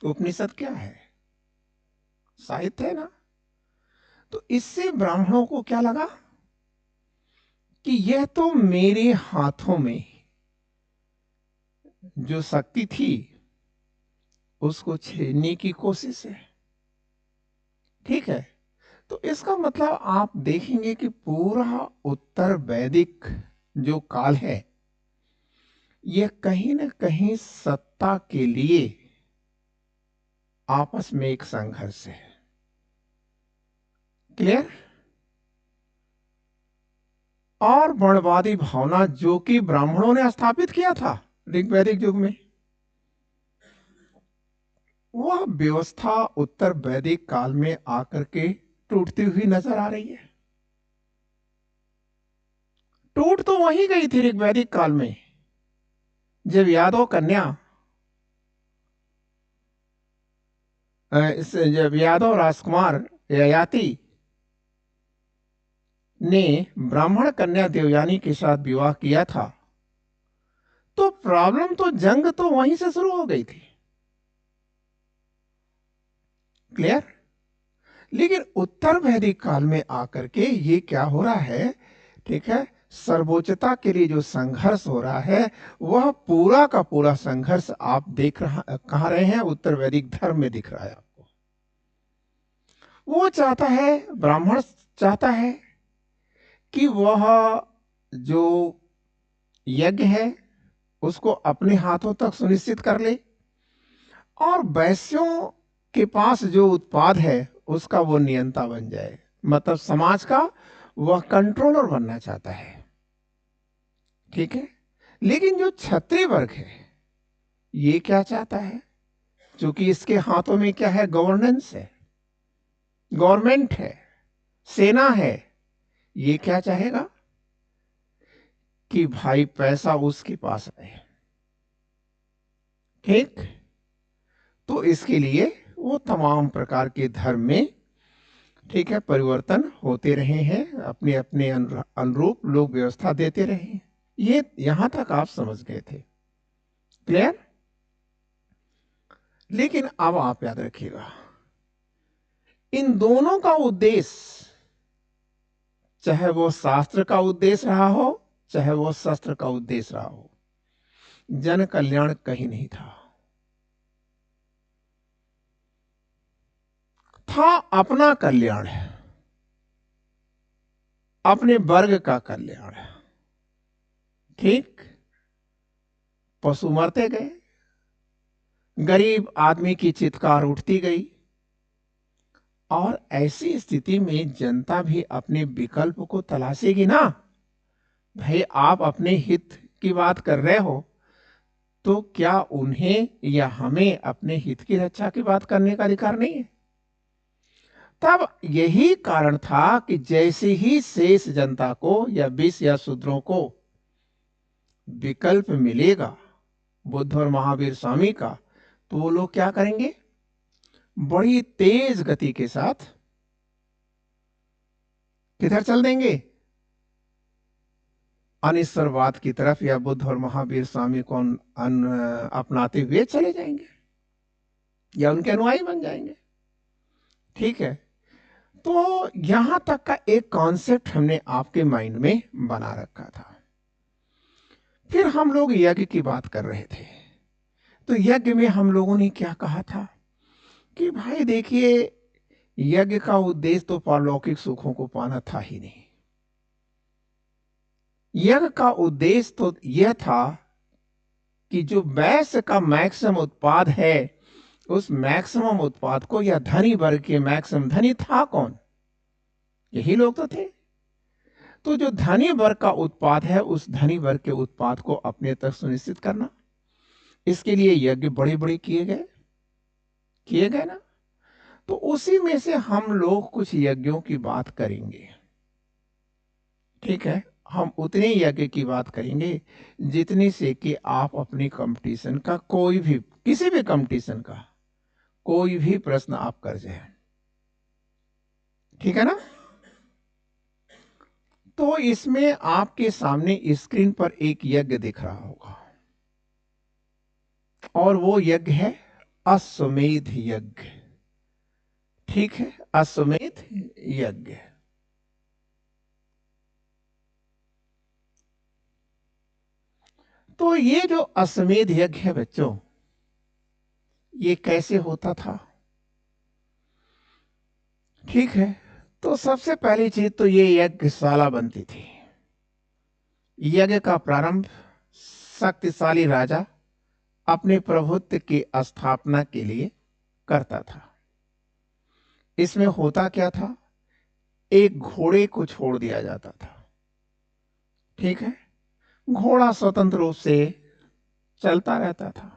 उपनिषद क्या है? साहित्य है ना। तो इससे ब्राह्मणों को क्या लगा कि यह तो मेरे हाथों में जो शक्ति थी उसको छीनने की कोशिश है। ठीक है। तो इसका मतलब आप देखेंगे कि पूरा उत्तर वैदिक जो काल है यह कहीं ना कहीं सत्ता के लिए आपस में एक संघर्ष है। क्लियर? और वर्णवादी भावना जो कि ब्राह्मणों ने स्थापित किया था ऋग्वैदिक युग में, वह व्यवस्था उत्तर वैदिक काल में आकर के टूटती हुई नजर आ रही है। टूट तो वहीं गई थी ऋग्वैदिक काल में, जब यादव कन्या जब यादव राजकुमार ययाति ने ब्राह्मण कन्या देवयानी के साथ विवाह किया था, तो प्रॉब्लम तो जंग तो वहीं से शुरू हो गई थी। क्लियर? लेकिन उत्तर वैदिक काल में आकर के ये क्या हो रहा है, ठीक है, सर्वोच्चता के लिए जो संघर्ष हो रहा है वह पूरा का पूरा संघर्ष आप देख कहां रहे हैं, उत्तर वैदिक धर्म में दिख रहा है आपको। वो चाहता है, ब्राह्मण चाहता है कि वह जो यज्ञ है उसको अपने हाथों तक सुनिश्चित कर ले, और वैश्यों के पास जो उत्पाद है उसका वो नियंता बन जाए, मतलब समाज का वह कंट्रोलर बनना चाहता है। ठीक है। लेकिन जो क्षत्रिय वर्ग है ये क्या चाहता है, क्योंकि इसके हाथों में क्या है, गवर्नेंस है, गवर्नमेंट है, सेना है, ये क्या चाहेगा कि भाई पैसा उसके पास रहे। ठीक। तो इसके लिए वो तमाम प्रकार के धर्म में, ठीक है, परिवर्तन होते रहे हैं, अपने अपने अनुरूप लोग व्यवस्था देते रहे हैं। ये यहां तक आप समझ गए थे। क्लियर? लेकिन अब आप याद रखिएगा, इन दोनों का उद्देश्य, चाहे वो शास्त्र का उद्देश्य रहा हो चाहे वो शस्त्र का उद्देश्य रहा हो, जन कल्याण कहीं नहीं था। था अपना कल्याण, अपने वर्ग का कल्याण। ठीक। पशु मरते गए, गरीब आदमी की चित्कार उठती गई, और ऐसी स्थिति में जनता भी अपने विकल्प को तलाशेगी ना। भाई आप अपने हित की बात कर रहे हो, तो क्या उन्हें या हमें अपने हित की रक्षा की बात करने का अधिकार नहीं है? तब यही कारण था कि जैसे ही शेष जनता को या विष या शूद्रों को विकल्प मिलेगा बुद्ध और महावीर स्वामी का, तो वो लोग क्या करेंगे, बड़ी तेज गति के साथ किधर चल देंगे, अनिश्वरवाद की तरफ, या बुद्ध और महावीर स्वामी को अपनाते हुए चले जाएंगे या उनके अनुयायी बन जाएंगे। ठीक है। तो यहां तक का एक कॉन्सेप्ट हमने आपके माइंड में बना रखा था। फिर हम लोग यज्ञ की बात कर रहे थे, तो यज्ञ में हम लोगों ने क्या कहा था कि भाई देखिए, यज्ञ का उद्देश्य तो पारलौकिक सुखों को पाना था ही नहीं। यज्ञ का उद्देश्य तो यह था कि जो वैश्य का मैक्सिमम उत्पाद है, उस मैक्सिमम उत्पाद को, या धनी वर्ग के मैक्सिमम धनी था कौन, यही लोग तो थे। तो जो धनी वर्ग का उत्पाद है उस धनी वर्ग के उत्पाद को अपने तक सुनिश्चित करना, इसके लिए यज्ञ बड़े बड़े किए गए ना। तो उसी में से हम लोग कुछ यज्ञों की बात करेंगे। ठीक है। हम उतने यज्ञ की बात करेंगे जितनी से कि आप अपनी कंपटीशन का कोई भी, किसी भी कंपटीशन का कोई भी प्रश्न आप कर जाए। ठीक है ना। तो इसमें आपके सामने स्क्रीन पर एक यज्ञ दिख रहा होगा, और वो यज्ञ है अश्वमेध यज्ञ। ठीक है, अश्वमेध यज्ञ। तो ये जो अश्वमेध यज्ञ है बच्चों, ये कैसे होता था? ठीक है, तो सबसे पहली चीज तो ये यज्ञशाला बनती थी। यज्ञ का प्रारंभ शक्तिशाली राजा अपने प्रभुत्व की स्थापना के लिए करता था। इसमें होता क्या था? एक घोड़े को छोड़ दिया जाता था। ठीक है, घोड़ा स्वतंत्र रूप से चलता रहता था।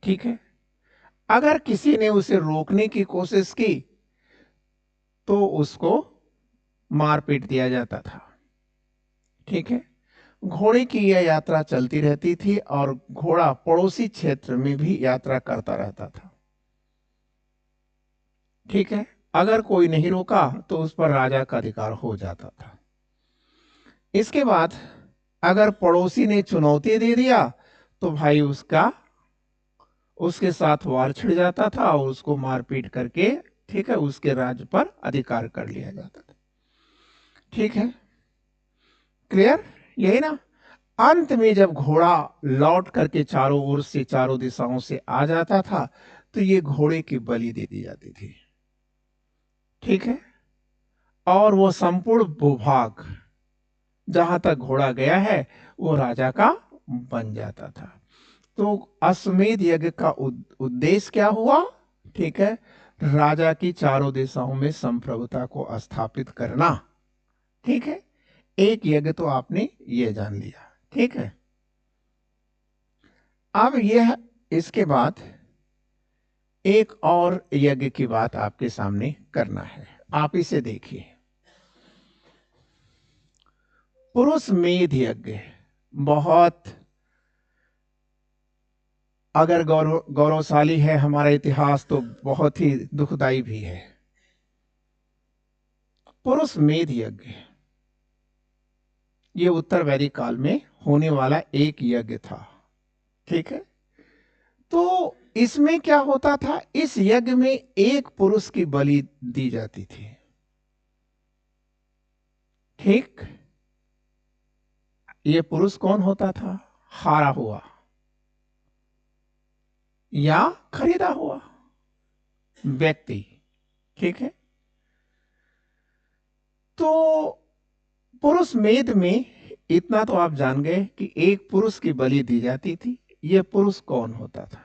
ठीक है, अगर किसी ने उसे रोकने की कोशिश की तो उसको मारपीट दिया जाता था। ठीक है, घोड़े की यह यात्रा चलती रहती थी और घोड़ा पड़ोसी क्षेत्र में भी यात्रा करता रहता था। ठीक है, अगर कोई नहीं रोका तो उस पर राजा का अधिकार हो जाता था। इसके बाद अगर पड़ोसी ने चुनौती दे दिया तो भाई उसके साथ वार छिड़ जाता था और उसको मारपीट करके, ठीक है, उसके राज्य पर अधिकार कर लिया जाता था। ठीक है, क्लियर? यही ना। अंत में जब घोड़ा लौट करके चारों ओर से, चारों दिशाओं से आ जाता था तो ये घोड़े की बलि दे दी जाती थी। ठीक है, और वो संपूर्ण भूभाग जहां तक घोड़ा गया है वो राजा का बन जाता था। तो अश्वमेध यज्ञ का उद्देश्य क्या हुआ? ठीक है, राजा की चारों दिशाओं में संप्रभुता को स्थापित करना। ठीक है, एक यज्ञ तो आपने ये जान लिया। ठीक है, अब यह इसके बाद एक और यज्ञ की बात आपके सामने करना है। आप इसे देखिए, पुरुष मेध यज्ञ। बहुत अगर गौरवशाली है हमारा इतिहास तो बहुत ही दुखदाई भी है। पुरुष मेध यज्ञ ये उत्तर वैदिक काल में होने वाला एक यज्ञ था। ठीक है, तो इसमें क्या होता था? इस यज्ञ में एक पुरुष की बलि दी जाती थी। ठीक, ये पुरुष कौन होता था? हारा हुआ या खरीदा हुआ व्यक्ति। ठीक है, तो पुरुष मेध में इतना तो आप जान गए कि एक पुरुष की बलि दी जाती थी। यह पुरुष कौन होता था?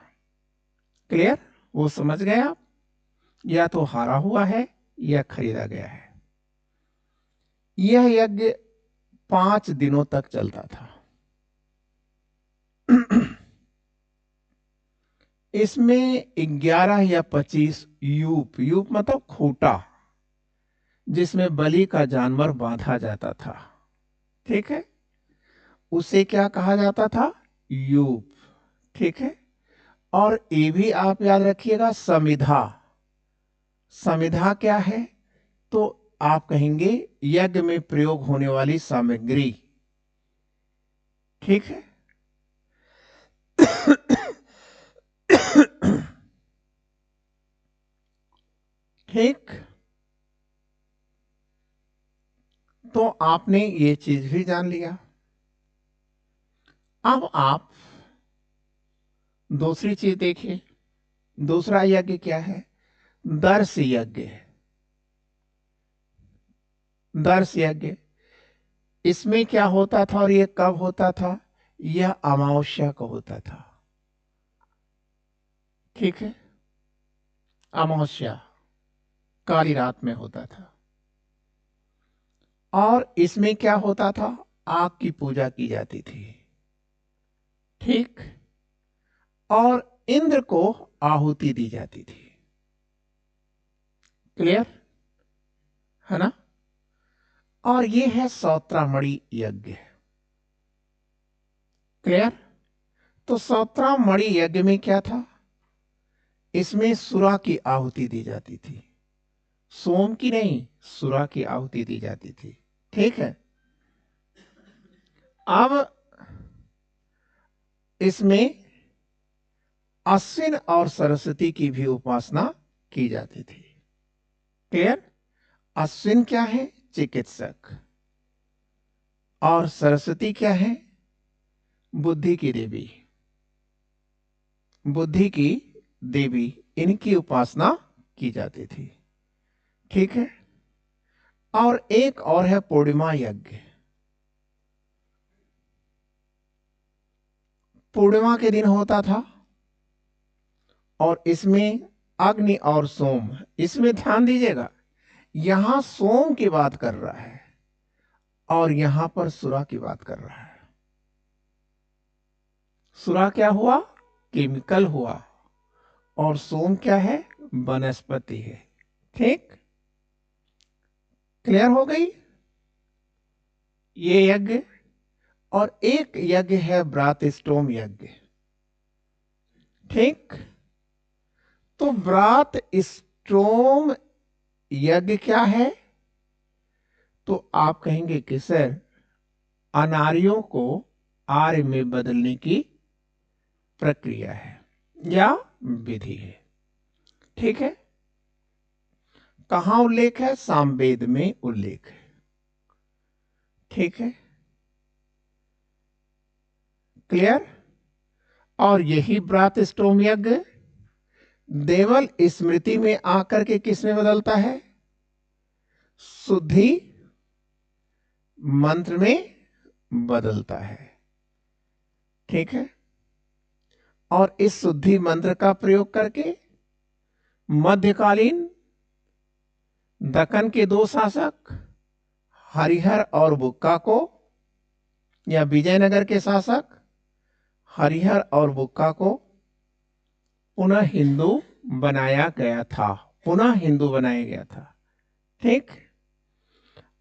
क्लियर? वो समझ गए आप? या तो हारा हुआ है या खरीदा गया है। यह यज्ञ 5 दिनों तक चलता था। इसमें 11 या 25 यूप, यूप मतलब खूंटा, जिसमें बलि का जानवर बांधा जाता था। ठीक है, उसे क्या कहा जाता था? यूप। ठीक है, और ये भी आप याद रखिएगा, समिधा। समिधा क्या है? तो आप कहेंगे यज्ञ में प्रयोग होने वाली सामग्री। ठीक है, ठीक, तो आपने ये चीज भी जान लिया। अब आप दूसरी चीज देखिए। दूसरा यज्ञ क्या है? दर्श यज्ञ। दर्श यज्ञ, इसमें क्या होता था और ये कब होता था? यह अमावस्या को होता था। ठीक है, अमावस्या, काली रात में होता था। और इसमें क्या होता था? आग की पूजा की जाती थी। ठीक, और इंद्र को आहुति दी जाती थी। क्लियर है ना? और ये है सौत्रामणि यज्ञ। क्लियर? तो सौत्रामणि यज्ञ में क्या था? इसमें सुरा की आहुति दी जाती थी। सोम की नहीं, सुरा की आहुति दी जाती थी। ठीक है, अब इसमें अश्विन और सरस्वती की भी उपासना की जाती थी। क्लियर? अश्विन क्या है? चिकित्सक। और सरस्वती क्या है? बुद्धि की देवी। बुद्धि की देवी, इनकी उपासना की जाती थी। ठीक है। और एक और है पूर्णिमा यज्ञ। पूर्णिमा के दिन होता था, और इसमें अग्नि और सोम, इसमें ध्यान दीजिएगा, यहां सोम की बात कर रहा है और यहां पर सुरा की बात कर रहा है। सुरा क्या हुआ? केमिकल हुआ। और सोम क्या है? वनस्पति है। ठीक, क्लियर हो गई ये यज्ञ। और एक यज्ञ है ब्रातस्टोम यज्ञ। ठीक, तो ब्रातस्टोम यज्ञ क्या है? तो आप कहेंगे कि सर, अनार्यों को आर्य में बदलने की प्रक्रिया है या विधि है। ठीक है। कहां उल्लेख है? सामवेद में उल्लेख है। ठीक है, क्लियर? और यही ब्रातस्टोम यज्ञ देवल स्मृति में आकर के किस में बदलता है? शुद्धि मंत्र में बदलता है। ठीक है। और इस शुद्धि मंत्र का प्रयोग करके मध्यकालीन दक्कन के दो शासक हरिहर और बुक्का को, या विजयनगर के शासक हरिहर और बुक्का को पुनः हिंदू बनाया गया था। पुनः हिंदू बनाया गया था। ठीक।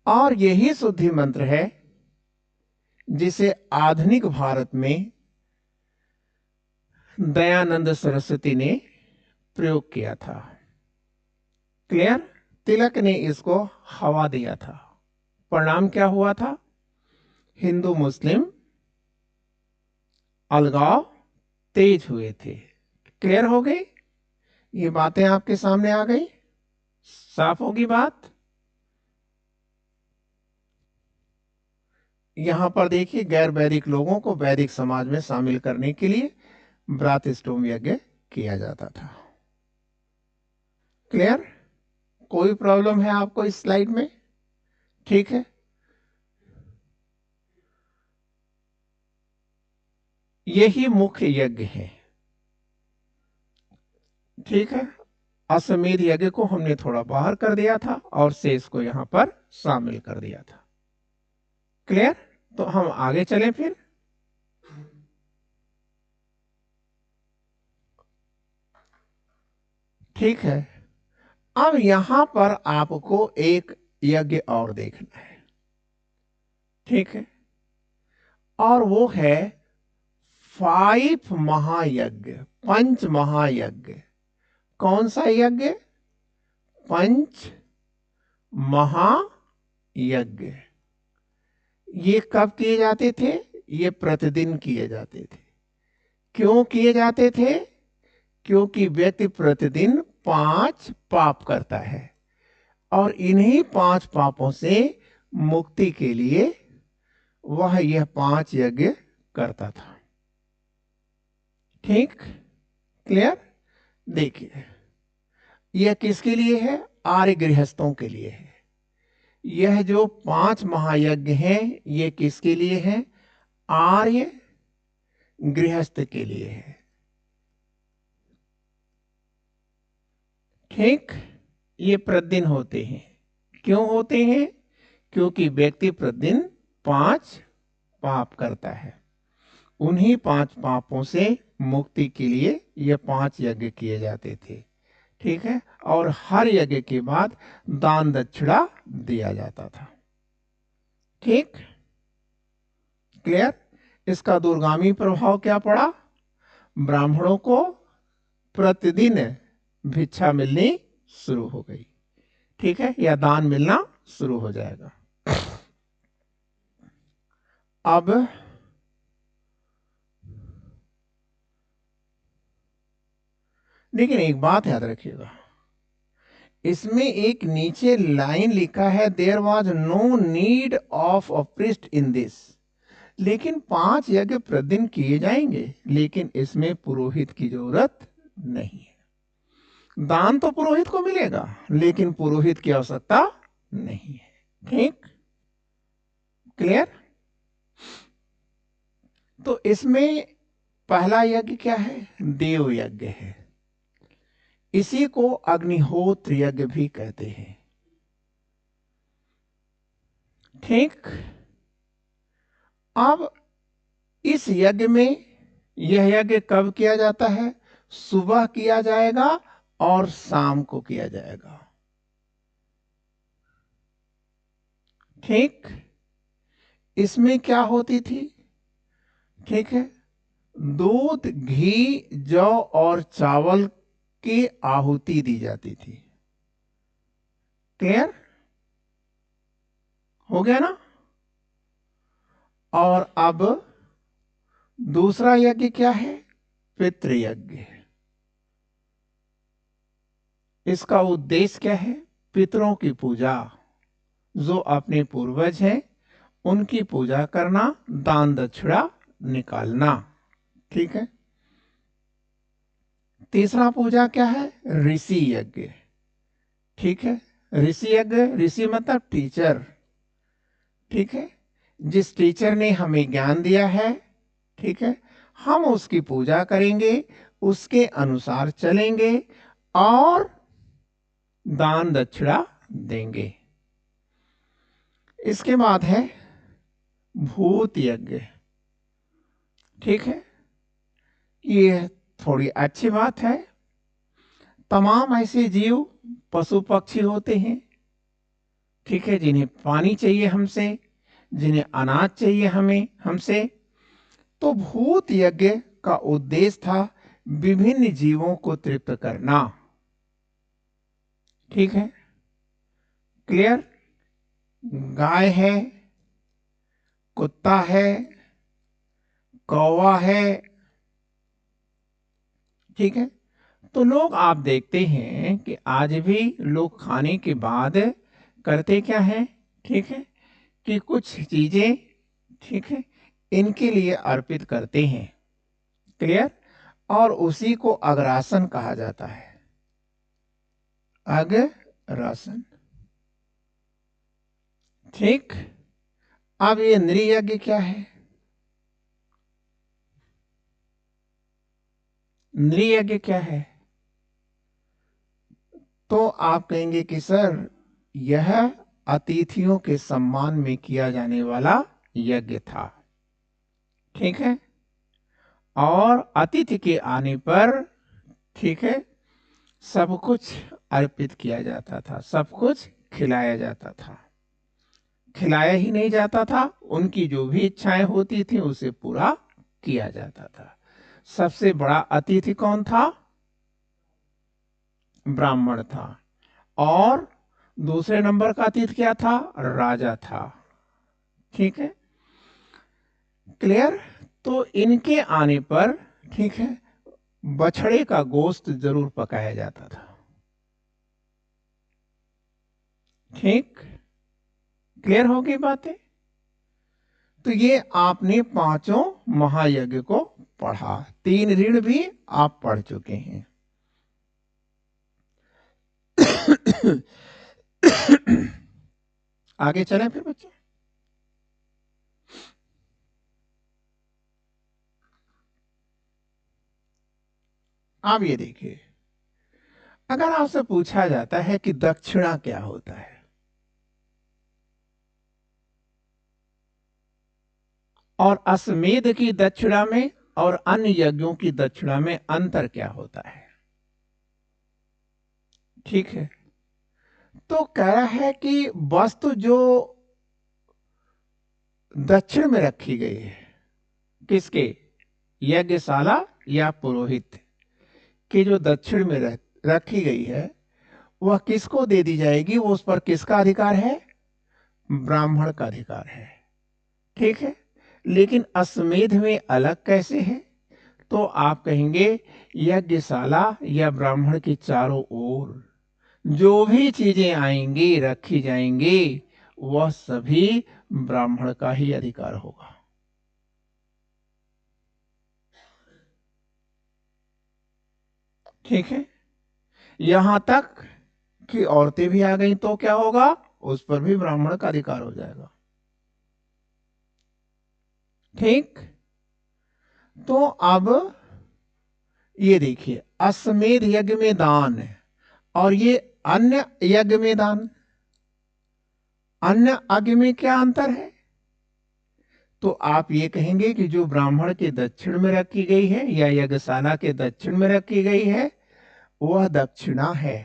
और यही शुद्धि मंत्र है जिसे आधुनिक भारत में दयानंद सरस्वती ने प्रयोग किया था। क्लियर? तिलक ने इसको हवा दिया था। परिणाम क्या हुआ था? हिंदू मुस्लिम अलगाव तेज हुए थे। क्लियर हो गई? ये बातें आपके सामने आ गई? साफ होगी बात? यहां पर देखिए, गैर वैदिक लोगों को वैदिक समाज में शामिल करने के लिए ब्रातस्टोम यज्ञ किया जाता था। क्लियर? कोई प्रॉब्लम है आपको इस स्लाइड में? ठीक है। यही मुख्य यज्ञ है। ठीक है। अश्वमेध यज्ञ को हमने थोड़ा बाहर कर दिया था और शेष को यहां पर शामिल कर दिया था। क्लियर? तो हम आगे चलें फिर। ठीक है। अब यहां पर आपको एक यज्ञ और देखना है। ठीक है। और वो है 5 महायज्ञ, पंच महायज्ञ। कौन सा यज्ञ? पंच महायज्ञ। ये कब किए जाते थे? ये प्रतिदिन किए जाते थे। क्यों किए जाते थे? क्योंकि व्यक्ति प्रतिदिन 5 पाप करता है और इन्हीं 5 पापों से मुक्ति के लिए वह यह 5 यज्ञ करता था। ठीक, क्लियर? देखिए, यह किसके लिए है? आर्य गृहस्थों के लिए है। यह जो 5 महायज्ञ हैं, ये किसके लिए है? आर्य गृहस्थ के लिए है। ठीक, ये प्रतिदिन होते हैं। क्यों होते हैं? क्योंकि व्यक्ति प्रतिदिन 5 पाप करता है। उन्हीं 5 पापों से मुक्ति के लिए ये 5 यज्ञ किए जाते थे। ठीक है। और हर यज्ञ के बाद दान दक्षिणा दिया जाता था। ठीक, क्लियर? इसका दूरगामी प्रभाव क्या पड़ा? ब्राह्मणों को प्रतिदिन भिक्षा मिलनी शुरू हो गई। ठीक है, या दान मिलना शुरू हो जाएगा। अब लेकिन एक बात याद रखिएगा, इसमें एक नीचे लाइन लिखा है, there was no need of a priest in this. लेकिन 5 यज्ञ प्रतिदिन किए जाएंगे, लेकिन इसमें पुरोहित की जरूरत नहीं है। दान तो पुरोहित को मिलेगा, लेकिन पुरोहित की आवश्यकता नहीं है। ठीक, क्लियर? तो इसमें पहला यज्ञ क्या है? देव यज्ञ है। इसी को अग्निहोत्र यज्ञ भी कहते हैं। ठीक, अब इस यज्ञ में, यह यज्ञ कब किया जाता है? सुबह किया जाएगा और शाम को किया जाएगा। ठीक, इसमें क्या होती थी? ठीक है, दूध, घी, जौ और चावल की आहुति दी जाती थी। क्लियर हो गया ना? और अब दूसरा यज्ञ क्या है? पितृयज्ञ। इसका उद्देश्य क्या है? पितरों की पूजा, जो अपने पूर्वज हैं उनकी पूजा करना, दान दक्षिणा निकालना। ठीक है, तीसरा पूजा क्या है? ऋषि यज्ञ। ठीक है, ऋषि यज्ञ, ऋषि मतलब टीचर। ठीक है, जिस टीचर ने हमें ज्ञान दिया है, ठीक है, हम उसकी पूजा करेंगे, उसके अनुसार चलेंगे और दान दक्षिणा देंगे। इसके बाद है भूत यज्ञ। ठीक है, ये थोड़ी अच्छी बात है। तमाम ऐसे जीव, पशु पक्षी होते हैं, ठीक है, जिन्हें पानी चाहिए हमसे, जिन्हें अनाज चाहिए हमसे। तो भूत यज्ञ का उद्देश्य था विभिन्न जीवों को तृप्त करना। ठीक है, क्लियर? गाय है, कुत्ता है, कौवा है। ठीक है, तो लोग, आप देखते हैं कि आज भी लोग खाने के बाद करते क्या है? ठीक है, कि कुछ चीजें, ठीक है, इनके लिए अर्पित करते हैं। क्लियर? और उसी को अग्रासन कहा जाता है। अग्रासन। ठीक, अब ये नृयज्ञ क्या है? नृयज्ञ क्या है? तो आप कहेंगे कि सर, यह अतिथियों के सम्मान में किया जाने वाला यज्ञ था। ठीक है, और अतिथि के आने पर, ठीक है, सब कुछ अर्पित किया जाता था, सब कुछ खिलाया जाता था। खिलाया ही नहीं जाता था, उनकी जो भी इच्छाएं होती थी उसे पूरा किया जाता था। सबसे बड़ा अतिथि कौन था? ब्राह्मण था। और दूसरे नंबर का अतिथि क्या था? राजा था। ठीक है, क्लियर? तो इनके आने पर, ठीक है, बछड़े का गोश्त जरूर पकाया जाता था। ठीक, क्लियर हो गई बातें? तो ये आपने पांचों महायज्ञ को पढ़ा। 3 ऋण भी आप पढ़ चुके हैं। आगे चलें फिर बच्चे। आप ये देखिए, अगर आपसे पूछा जाता है कि दक्षिणा क्या होता है, और अश्वमेध की दक्षिणा में और अन्य यज्ञों की दक्षिणा में अंतर क्या होता है? ठीक है, तो कह रहा है कि वस्तु जो दक्षिण में रखी गई है, किसके? यज्ञशाला या पुरोहित की जो दक्षिण में रखी गई है, वह किसको दे दी जाएगी? वो उस पर किसका अधिकार है? ब्राह्मण का अधिकार है। ठीक है, लेकिन अश्वमेध में अलग कैसे है? तो आप कहेंगे यज्ञशाला या ब्राह्मण के चारों ओर जो भी चीजें आएंगी रखी जाएंगी वह सभी ब्राह्मण का ही अधिकार होगा। ठीक है, यहां तक कि औरतें भी आ गई तो क्या होगा, उस पर भी ब्राह्मण का अधिकार हो जाएगा। ठीक, तो अब ये देखिए, अश्वमेध यज्ञ में दान और ये अन्य यज्ञ में दान, अन्य यज्ञ में क्या अंतर है? तो आप ये कहेंगे कि जो ब्राह्मण के दक्षिण में रखी गई है या यज्ञशाला के दक्षिण में रखी गई है वह दक्षिणा है।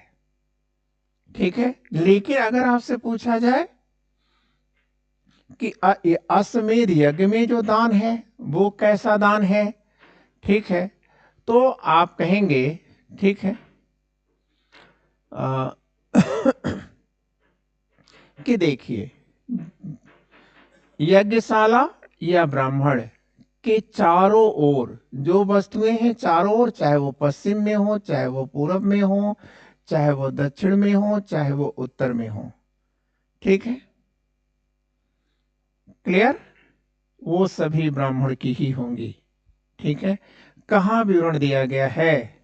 ठीक है, लेकिन अगर आपसे पूछा जाए कि अश्वमेध यज्ञ में जो दान है वो कैसा दान है, ठीक है, तो आप कहेंगे, ठीक है, कि देखिए यज्ञशाला या ब्राह्मण के चारों ओर जो वस्तुएं हैं, चारों ओर, चाहे वो पश्चिम में हो, चाहे वो पूरब में हो, चाहे वो दक्षिण में हो, चाहे वो उत्तर में हो, ठीक है, क्लियर, वो सभी ब्राह्मण की ही होंगी। ठीक है, कहाँ विवरण दिया गया है?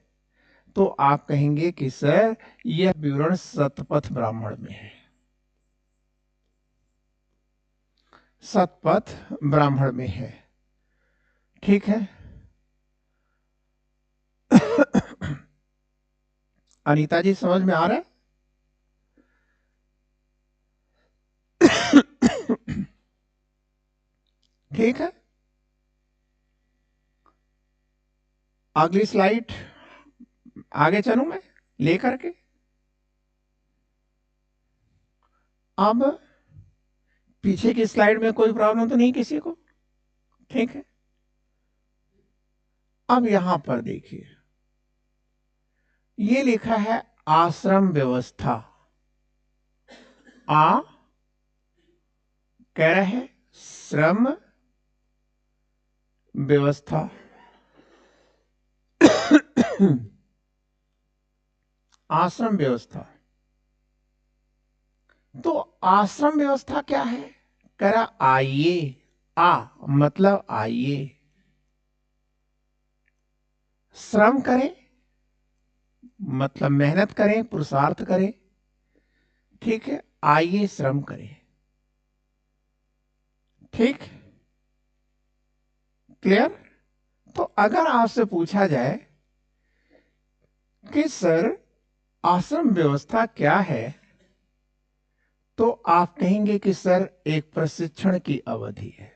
तो आप कहेंगे कि सर यह विवरण शतपथ ब्राह्मण में है, शतपथ ब्राह्मण में है। ठीक है, अनीता जी समझ में आ रहा है? ठीक है, अगली स्लाइड आगे चलूं मैं लेकर के। अब पीछे की स्लाइड में कोई प्रॉब्लम तो नहीं किसी को? ठीक है, अब यहां पर देखिए ये लिखा है आश्रम व्यवस्था। आ कह रहे हैं श्रम व्यवस्था। आश्रम व्यवस्था, तो आश्रम व्यवस्था क्या है? कह रहा आइए, आ मतलब आइए, श्रम करें मतलब मेहनत करें, पुरुषार्थ करें, ठीक है, आइए श्रम करें। ठीक, क्लियर? तो अगर आपसे पूछा जाए कि सर आश्रम व्यवस्था क्या है, तो आप कहेंगे कि सर एक प्रशिक्षण की अवधि है।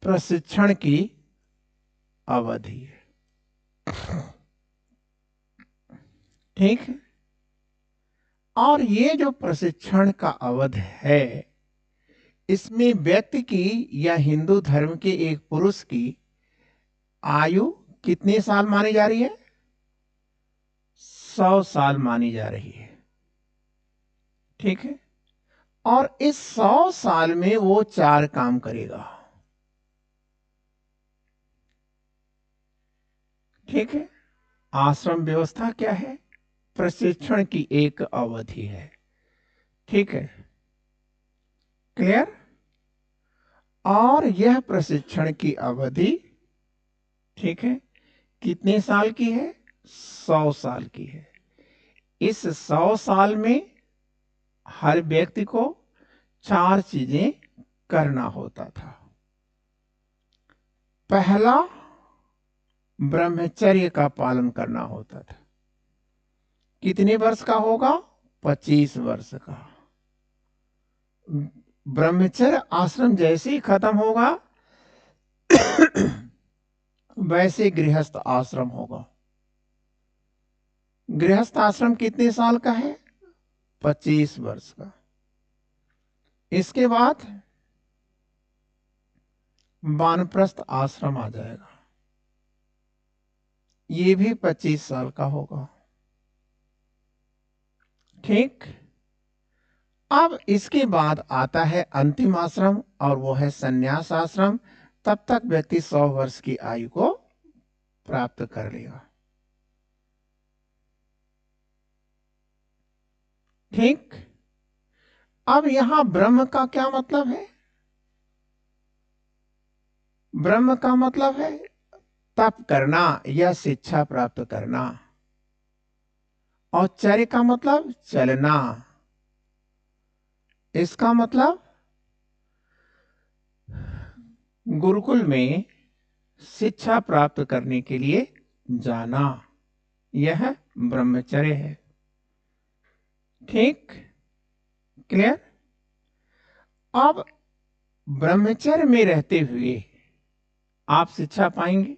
प्रशिक्षण की अवधि है, ठीक है, और ये जो प्रशिक्षण का अवधि है इसमें व्यक्ति की या हिंदू धर्म के एक पुरुष की आयु कितने साल मानी जा रही है? 100 साल मानी जा रही है। ठीक है, और इस 100 साल में वो 4 काम करेगा। ठीक है, आश्रम व्यवस्था क्या है? प्रशिक्षण की एक अवधि है। ठीक है, क्लियर? और यह प्रशिक्षण की अवधि, ठीक है, कितने साल की है? 100 साल की है। इस 100 साल में हर व्यक्ति को 4 चीजें करना होता था। पहला, ब्रह्मचर्य का पालन करना होता था। कितने वर्ष का होगा? 25 वर्ष का। ब्रह्मचर्य आश्रम जैसे ही खत्म होगा वैसे गृहस्थ आश्रम होगा। गृहस्थ आश्रम कितने साल का है? 25 वर्ष का। इसके बाद वानप्रस्थ आश्रम आ जाएगा, ये भी 25 साल का होगा। ठीक, अब इसके बाद आता है अंतिम आश्रम और वो है संन्यास आश्रम। तब तक व्यक्ति 100 वर्ष की आयु को प्राप्त कर लेगा। ठीक। अब यहां ब्रह्म का क्या मतलब है? ब्रह्म का मतलब है तप करना या शिक्षा प्राप्त करना। और चर्य का मतलब चलना। इसका मतलब गुरुकुल में शिक्षा प्राप्त करने के लिए जाना, यह ब्रह्मचर्य है। ठीक, क्लियर। अब ब्रह्मचर्य में रहते हुए आप शिक्षा पाएंगे।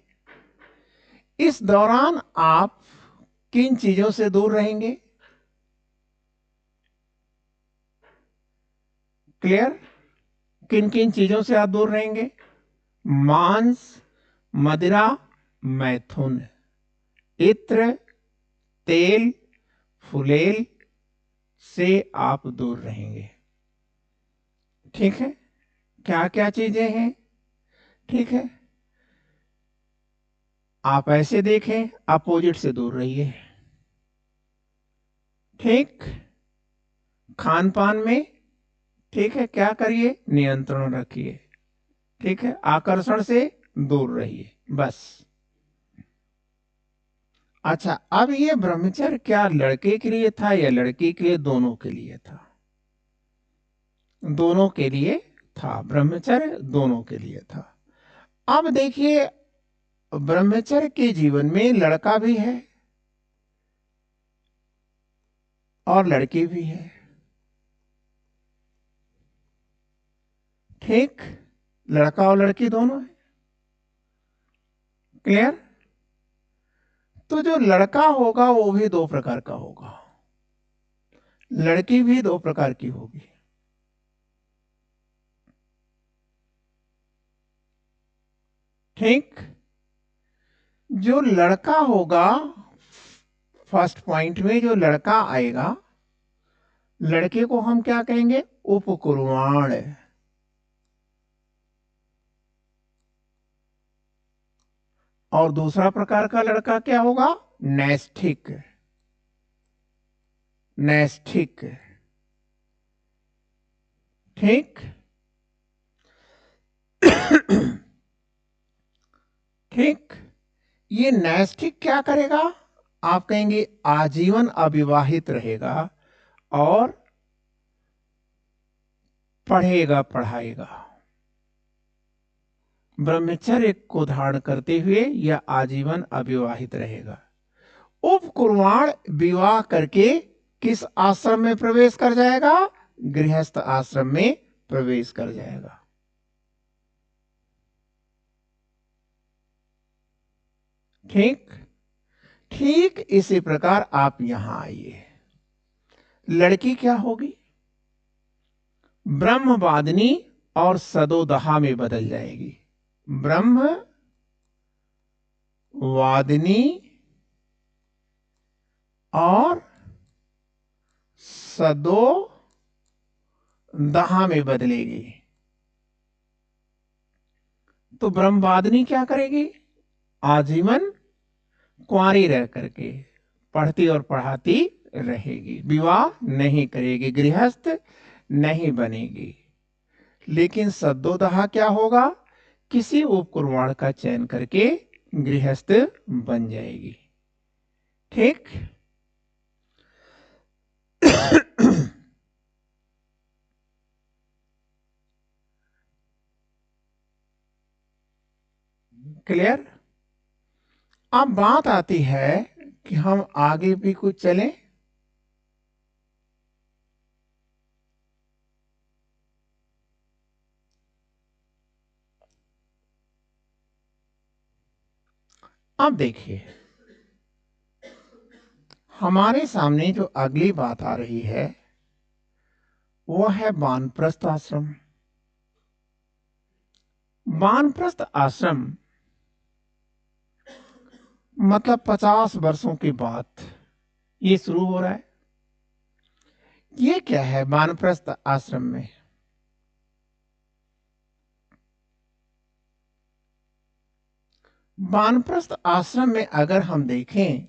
इस दौरान आप किन चीजों से दूर रहेंगे? क्लियर। किन किन चीजों से आप दूर रहेंगे? मांस, मदिरा, मैथुन, इत्र, तेल, फुलेल से आप दूर रहेंगे। ठीक है। क्या क्या चीजें हैं? ठीक है, आप ऐसे देखें, अपोजिट से दूर रहिए। ठीक। खान पान में, ठीक है, क्या करिए? नियंत्रण रखिए। ठीक है, आकर्षण से दूर रहिए, बस। अच्छा, अब ये ब्रह्मचर्य क्या लड़के के लिए था या लड़की के लिए? दोनों के लिए था। दोनों के लिए था, ब्रह्मचर्य दोनों के लिए था। अब देखिए, ब्रह्मचर्य के जीवन में लड़का भी है और लड़की भी है। ठीक, लड़का और लड़की दोनों है। क्लियर। तो जो लड़का होगा वो भी दो प्रकार का होगा, लड़की भी दो प्रकार की होगी। ठीक। जो लड़का होगा, फर्स्ट पॉइंट में जो लड़का आएगा, लड़के को हम क्या कहेंगे? उपकुर्वाण। और दूसरा प्रकार का लड़का क्या होगा? नैष्ठिक। नैष्ठिक। ठीक। ठीक। ये नैष्ठिक क्या करेगा? आप कहेंगे आजीवन अविवाहित रहेगा और पढ़ेगा पढ़ाएगा। ब्रह्मचर्य को धारण करते हुए यह आजीवन अविवाहित रहेगा। उपकुर्वाण विवाह करके किस आश्रम में प्रवेश कर जाएगा? गृहस्थ आश्रम में प्रवेश कर जाएगा। ठीक। ठीक इसी प्रकार आप यहां आइए। लड़की क्या होगी? ब्रह्मवादिनी और सदोदहा में बदल जाएगी। ब्रह्म वादिनी और सदो दहा में बदलेगी। तो ब्रह्मवादिनी क्या करेगी? आजीवन कुंवारी रह करके पढ़ती और पढ़ाती रहेगी, विवाह नहीं करेगी, गृहस्थ नहीं बनेगी। लेकिन सद्दोदहा क्या होगा? किसी उपकुर्वाण का चयन करके गृहस्थ बन जाएगी। ठीक। क्लियर। अब बात आती है कि हम आगे भी कुछ चलें। अब देखिए, हमारे सामने जो अगली बात आ रही है वो है वानप्रस्थ आश्रम। वानप्रस्थ आश्रम मतलब 50 वर्षों के बाद ये शुरू हो रहा है। ये क्या है वानप्रस्थ आश्रम में? वानप्रस्थ आश्रम में अगर हम देखें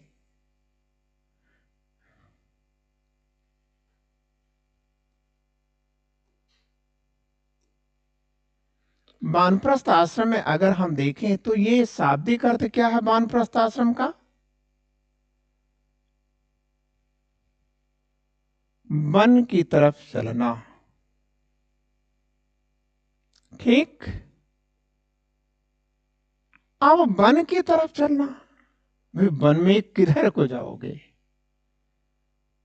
वानप्रस्थ आश्रम में अगर हम देखें तो ये शाब्दिक अर्थ क्या है वानप्रस्थ आश्रम का? वन की तरफ चलना। ठीक। अब वन की तरफ चलना, भाई वन में किधर को जाओगे?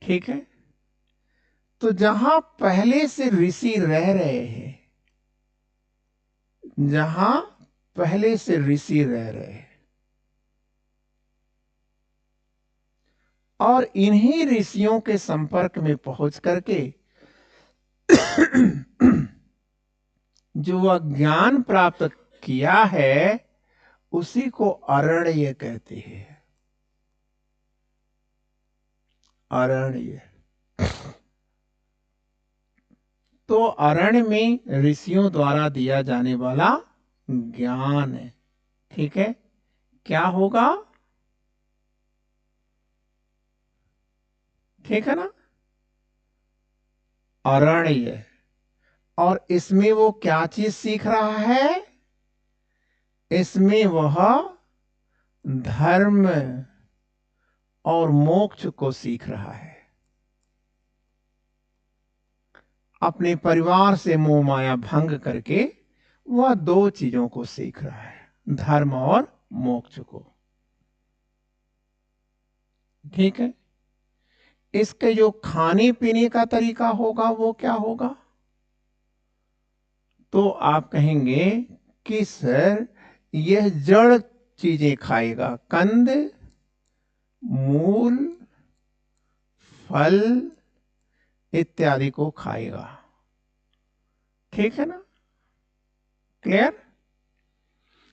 ठीक है, तो जहां पहले से ऋषि रह रहे हैं, जहां पहले से ऋषि रह रहे हैं, और इन्हीं ऋषियों के संपर्क में पहुंच करके जो वह ज्ञान प्राप्त किया है उसी को अरण्य कहते हैं। अरण्य। तो अरण्य में ऋषियों द्वारा दिया जाने वाला ज्ञान है। ठीक है, क्या होगा? ठीक है ना, अरण्य। और इसमें वो क्या चीज सीख रहा है? इसमें वह धर्म और मोक्ष को सीख रहा है। अपने परिवार से मोह माया भंग करके वह दो चीजों को सीख रहा है, धर्म और मोक्ष को। ठीक है, इसके जो खाने पीने का तरीका होगा वो क्या होगा? तो आप कहेंगे कि सर यह जड़ चीजें खाएगा, कंद, मूल, फल इत्यादि को खाएगा। ठीक है ना, क्लियर?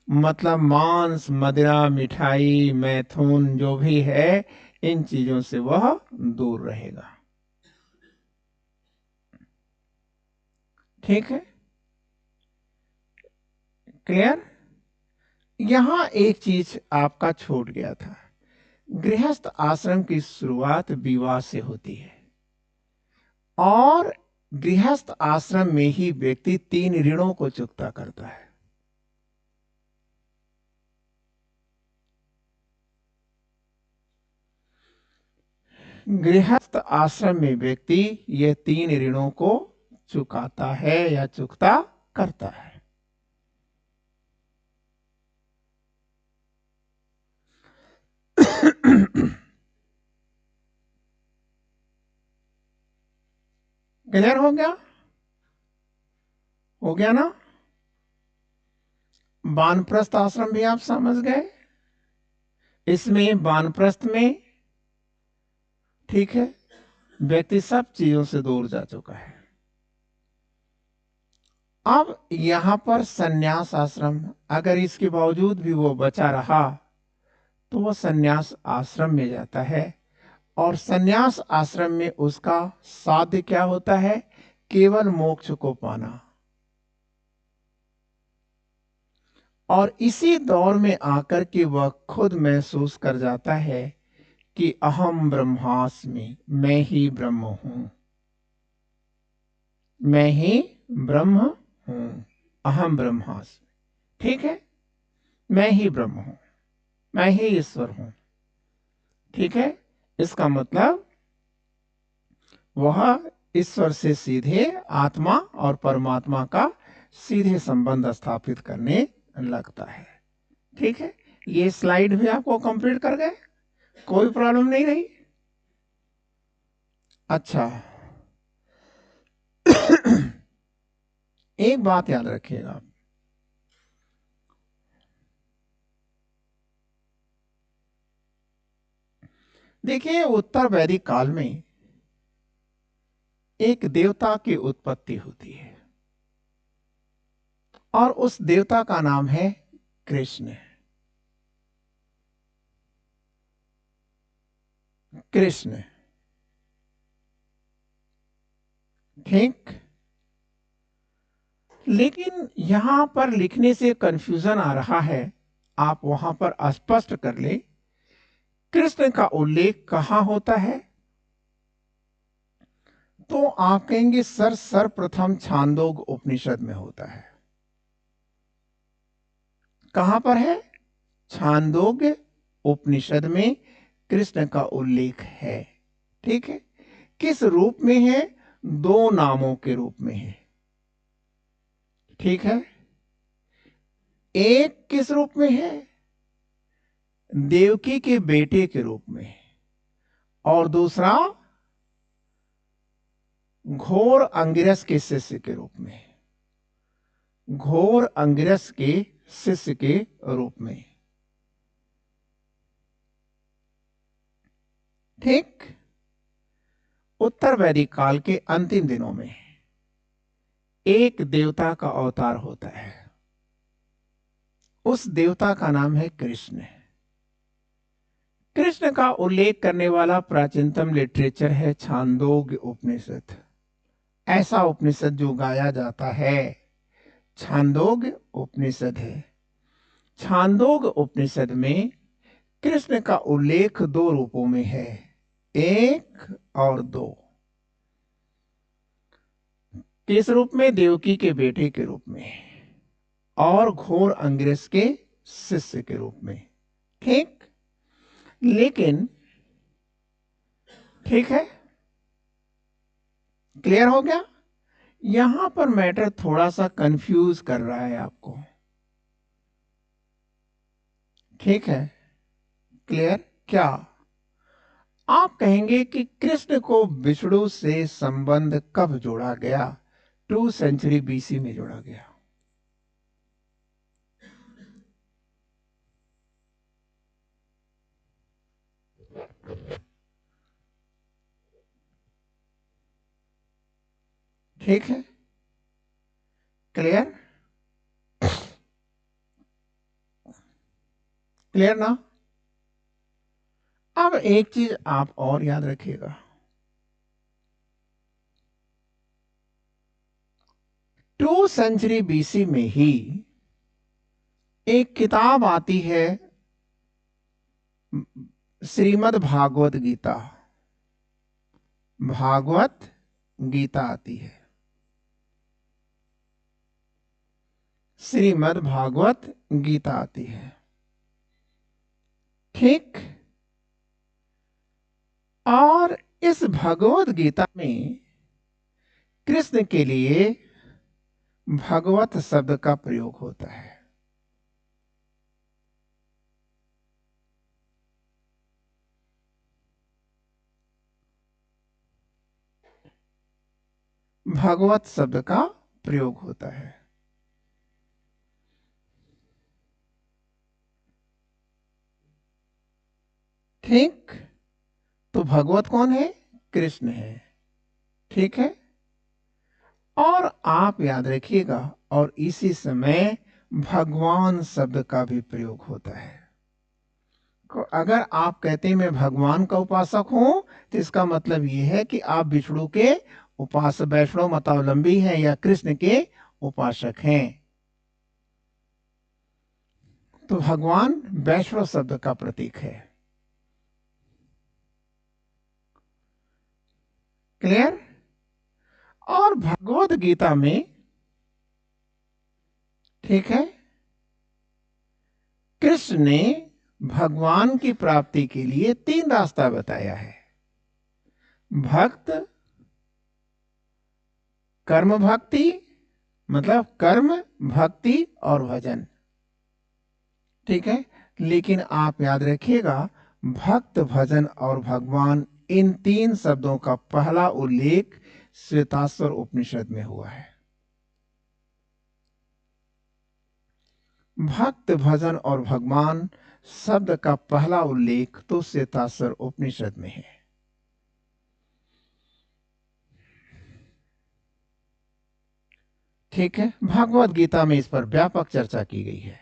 मतलब मांस, मदिरा, मिठाई, मैथुन जो भी है इन चीजों से वह दूर रहेगा। ठीक है, क्लियर? यहां एक चीज आपका छूट गया था। गृहस्थ आश्रम की शुरुआत विवाह से होती है और गृहस्थ आश्रम में ही व्यक्ति 3 ऋणों को चुकता करता है। गृहस्थ आश्रम में व्यक्ति ये 3 ऋणों को चुकाता है या चुकता करता है। क्लियर हो गया? हो गया ना? वानप्रस्थ आश्रम भी आप समझ गए। इसमें वानप्रस्थ में, ठीक है, व्यक्ति सब चीजों से दूर जा चुका है। अब यहां पर सन्यास आश्रम, अगर इसके बावजूद भी वो बचा रहा तो वह सन्यास आश्रम में जाता है। और सन्यास आश्रम में उसका साध्य क्या होता है? केवल मोक्ष को पाना। और इसी दौर में आकर के वह खुद महसूस कर जाता है कि अहम ब्रह्मास्मि, मैं ही ब्रह्म हूं, मैं ही ब्रह्म हूं, अहम ब्रह्मास्मि। ठीक है, मैं ही ब्रह्म हूं, मैं ही ईश्वर हूं। ठीक है, इसका मतलब वह ईश्वर से सीधे आत्मा और परमात्मा का सीधे संबंध स्थापित करने लगता है। ठीक है, ये स्लाइड भी आपको कंप्लीट कर गए, कोई प्रॉब्लम नहीं रही? अच्छा एक बात याद रखिएगा, देखिए उत्तर वैदिक काल में एक देवता की उत्पत्ति होती है और उस देवता का नाम है कृष्ण। कृष्ण। ठीक। लेकिन यहां पर लिखने से कंफ्यूजन आ रहा है, आप वहां पर स्पष्ट कर ले कृष्ण का उल्लेख कहां होता है। तो आप कहेंगे सर सर्वप्रथम छांदोग उपनिषद में होता है। कहां पर है? छांदोग उपनिषद में कृष्ण का उल्लेख है। ठीक है। किस रूप में है? दो नामों के रूप में है। ठीक है। एक किस रूप में है? देवकी के बेटे के रूप में, और दूसरा घोर अंगिरस के शिष्य के रूप में। घोर अंगिरस के शिष्य के रूप में। ठीक। उत्तर वैदिक काल के अंतिम दिनों में एक देवता का अवतार होता है। उस देवता का नाम है कृष्ण। कृष्ण का उल्लेख करने वाला प्राचीनतम लिटरेचर है छांदोग्य उपनिषद। ऐसा उपनिषद जो गाया जाता है छांदोग्य उपनिषद है। छांदोग्य उपनिषद में कृष्ण का उल्लेख दो रूपों में है, एक और दो। किस रूप में? देवकी के बेटे के रूप में और घोर अंग्रेज के शिष्य के रूप में। ठीक। लेकिन ठीक है, क्लियर हो गया? यहां पर मैटर थोड़ा सा कंफ्यूज कर रहा है आपको। ठीक है, क्लियर? क्या आप कहेंगे कि कृष्ण को विष्णु से संबंध कब जोड़ा गया? 2 सेंचुरी बीसी में जोड़ा गया। ठीक है, क्लियर? क्लियर ना? अब एक चीज आप और याद रखिएगा, 2 सेंचुरी बीसी में ही एक किताब आती है श्रीमद् भागवत गीता। भागवत गीता आती है, श्रीमद् भागवत गीता आती है। ठीक। और इस भगवत गीता में कृष्ण के लिए भगवत शब्द का प्रयोग होता है। भगवत शब्द का प्रयोग होता है। ठीक। तो भगवत कौन है? कृष्ण है। ठीक है। और आप याद रखिएगा, और इसी समय भगवान शब्द का भी प्रयोग होता है। अगर आप कहते हैं मैं भगवान का उपासक हूं, तो इसका मतलब यह है कि आप विष्णु के उपासक, वैष्णव मतावलंबी हैं या कृष्ण के उपासक हैं। तो भगवान वैष्णव शब्द का प्रतीक है। क्लियर? और भगवत गीता में, ठीक है, कृष्ण ने भगवान की प्राप्ति के लिए 3 रास्ता बताया है। भक्त, कर्म भक्ति, मतलब कर्म, भक्ति और भजन। ठीक है। लेकिन आप याद रखिएगा, भक्त, भजन और भगवान, इन 3 शब्दों का पहला उल्लेख श्वेताश्वर उपनिषद में हुआ है। भक्त, भजन और भगवान शब्द का पहला उल्लेख तो श्वेताश्वर उपनिषद में है। ठीक है। भागवत गीता में इस पर व्यापक चर्चा की गई है।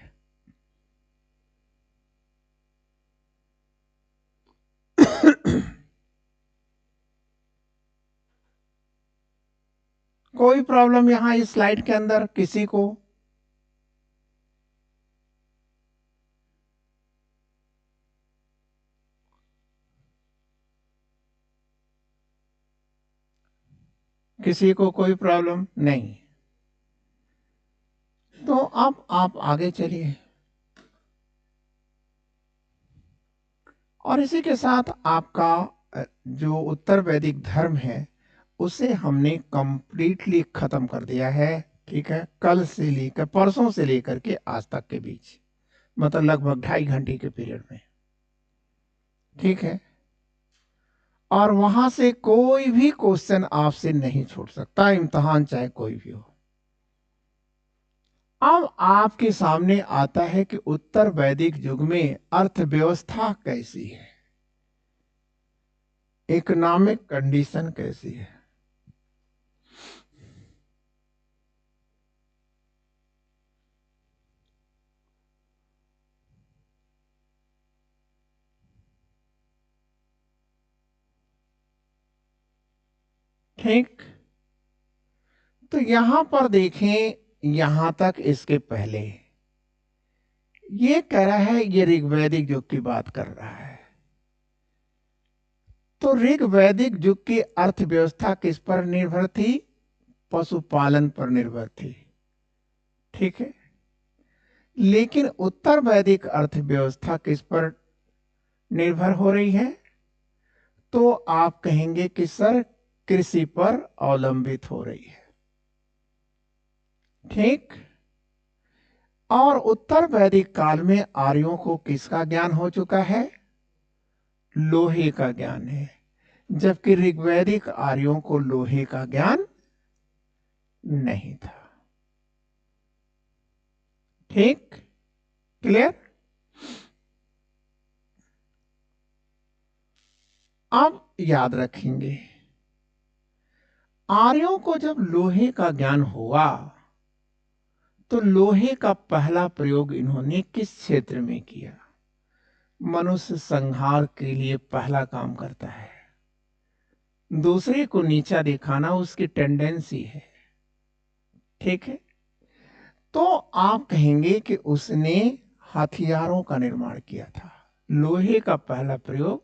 कोई प्रॉब्लम यहां इस स्लाइड के अंदर किसी को? किसी को कोई प्रॉब्लम नहीं? तो अब आप आगे चलिए, और इसी के साथ आपका जो उत्तर वैदिक धर्म है उसे हमने कंप्लीटली खत्म कर दिया है। ठीक है, कल से लेकर परसों से लेकर के आज तक के बीच, मतलब लगभग 2.5 घंटे के पीरियड में। ठीक है, और वहां से कोई भी क्वेश्चन आपसे नहीं छूट सकता, इम्तहान चाहे कोई भी हो। अब आपके सामने आता है कि उत्तर वैदिक युग में अर्थव्यवस्था कैसी है, इकोनॉमिक कंडीशन कैसी है। ठीक, तो यहां पर देखें, यहां तक इसके पहले ये कह रहा है, ये ऋग्वैदिक युग की बात कर रहा है। तो ऋग्वैदिक युग की अर्थव्यवस्था किस पर निर्भर थी? पशुपालन पर निर्भर थी। ठीक है, लेकिन उत्तर वैदिक अर्थव्यवस्था किस पर निर्भर हो रही है? तो आप कहेंगे कि सर कृषि पर अवलंबित हो रही है। ठीक, और उत्तर वैदिक काल में आर्यों को किसका ज्ञान हो चुका है? लोहे का ज्ञान है, जबकि ऋग्वैदिक आर्यों को लोहे का ज्ञान नहीं था। ठीक, क्लियर? अब याद रखेंगे, आर्यों को जब लोहे का ज्ञान हुआ तो लोहे का पहला प्रयोग इन्होंने किस क्षेत्र में किया? मनुष्य संहार के लिए पहला काम करता है, दूसरे को नीचा दिखाना उसकी टेंडेंसी है। ठीक है, तो आप कहेंगे कि उसने हथियारों का निर्माण किया था। लोहे का पहला प्रयोग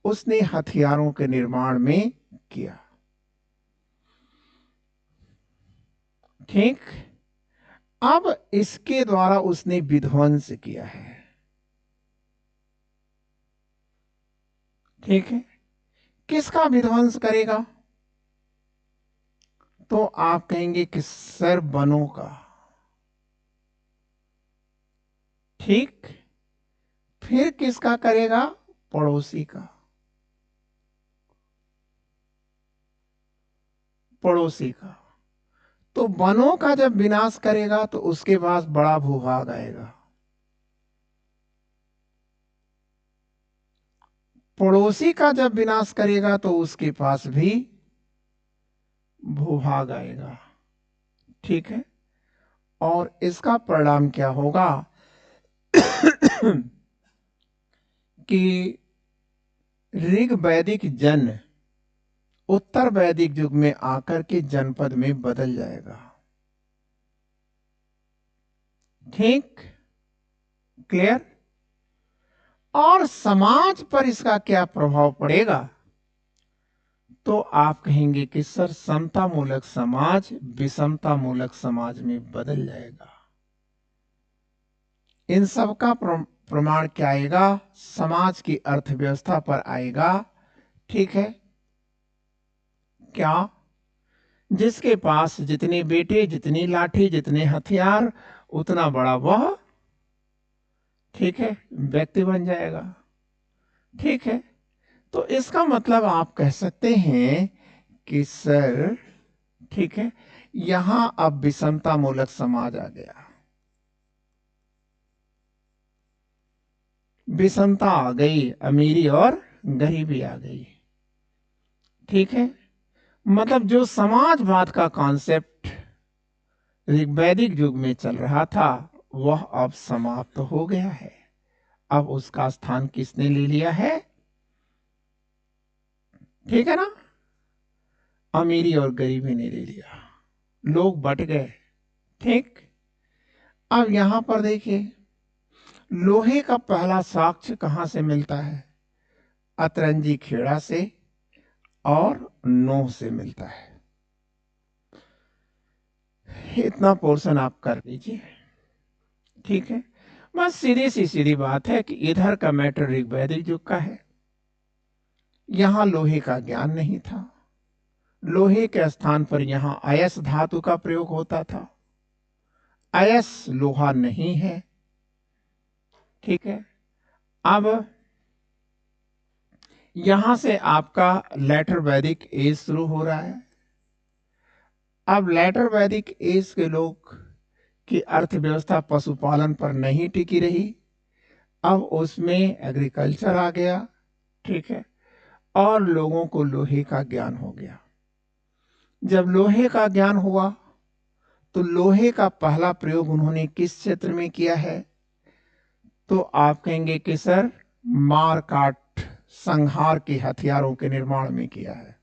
उसने हथियारों के निर्माण में किया। ठीक, अब इसके द्वारा उसने विध्वंस किया है। ठीक है, किसका विध्वंस करेगा? तो आप कहेंगे कि सर वनों का। ठीक, फिर किसका करेगा? पड़ोसी का। पड़ोसी का। तो वनों का जब विनाश करेगा तो उसके पास बड़ा भूभाग आएगा। पड़ोसी का जब विनाश करेगा तो उसके पास भी भूभाग आएगा। ठीक है, और इसका परिणाम क्या होगा कि ऋग वैदिक जन उत्तर वैदिक युग में आकर के जनपद में बदल जाएगा। ठीक, क्लियर? और समाज पर इसका क्या प्रभाव पड़ेगा? तो आप कहेंगे कि सर समता मूलक समाज विषमता मूलक समाज में बदल जाएगा। इन सब का प्रमाण क्या आएगा? समाज की अर्थव्यवस्था पर आएगा। ठीक है, क्या? जिसके पास जितने बेटे, जितनी लाठी, जितने हथियार, उतना बड़ा वह, ठीक है, व्यक्ति बन जाएगा। ठीक है, तो इसका मतलब आप कह सकते हैं कि सर, ठीक है, यहां अब विषमता मूलक समाज आ गया, विषमता आ गई, अमीरी और गरीबी आ गई। ठीक है, मतलब जो समाजवाद का कॉन्सेप्ट ऋग्वैदिक युग में चल रहा था वह अब समाप्त हो गया है। अब उसका स्थान किसने ले लिया है? ठीक है ना, अमीरी और गरीबी ने ले लिया। लोग बट गए। ठीक, अब यहां पर देखिए, लोहे का पहला साक्ष्य कहां से मिलता है? अतरंजी खेड़ा से और नोह से मिलता है। इतना पोर्शन आप कर लीजिए। ठीक है, बस सीधी बात है कि इधर का मैटर ऋग्वैदिक युग का है। यहां लोहे का ज्ञान नहीं था। लोहे के स्थान पर यहां अयस धातु का प्रयोग होता था। अयस लोहा नहीं है। ठीक है, अब यहां से आपका लेटर वैदिक एज शुरू हो रहा है। अब लेटर वैदिक एज के लोग की अर्थव्यवस्था पशुपालन पर नहीं टिकी रही। अब उसमें एग्रीकल्चर आ गया। ठीक है, और लोगों को लोहे का ज्ञान हो गया। जब लोहे का ज्ञान हुआ तो लोहे का पहला प्रयोग उन्होंने किस क्षेत्र में किया है? तो आप कहेंगे कि सर, मार काट संहार के हथियारों के निर्माण में किया है।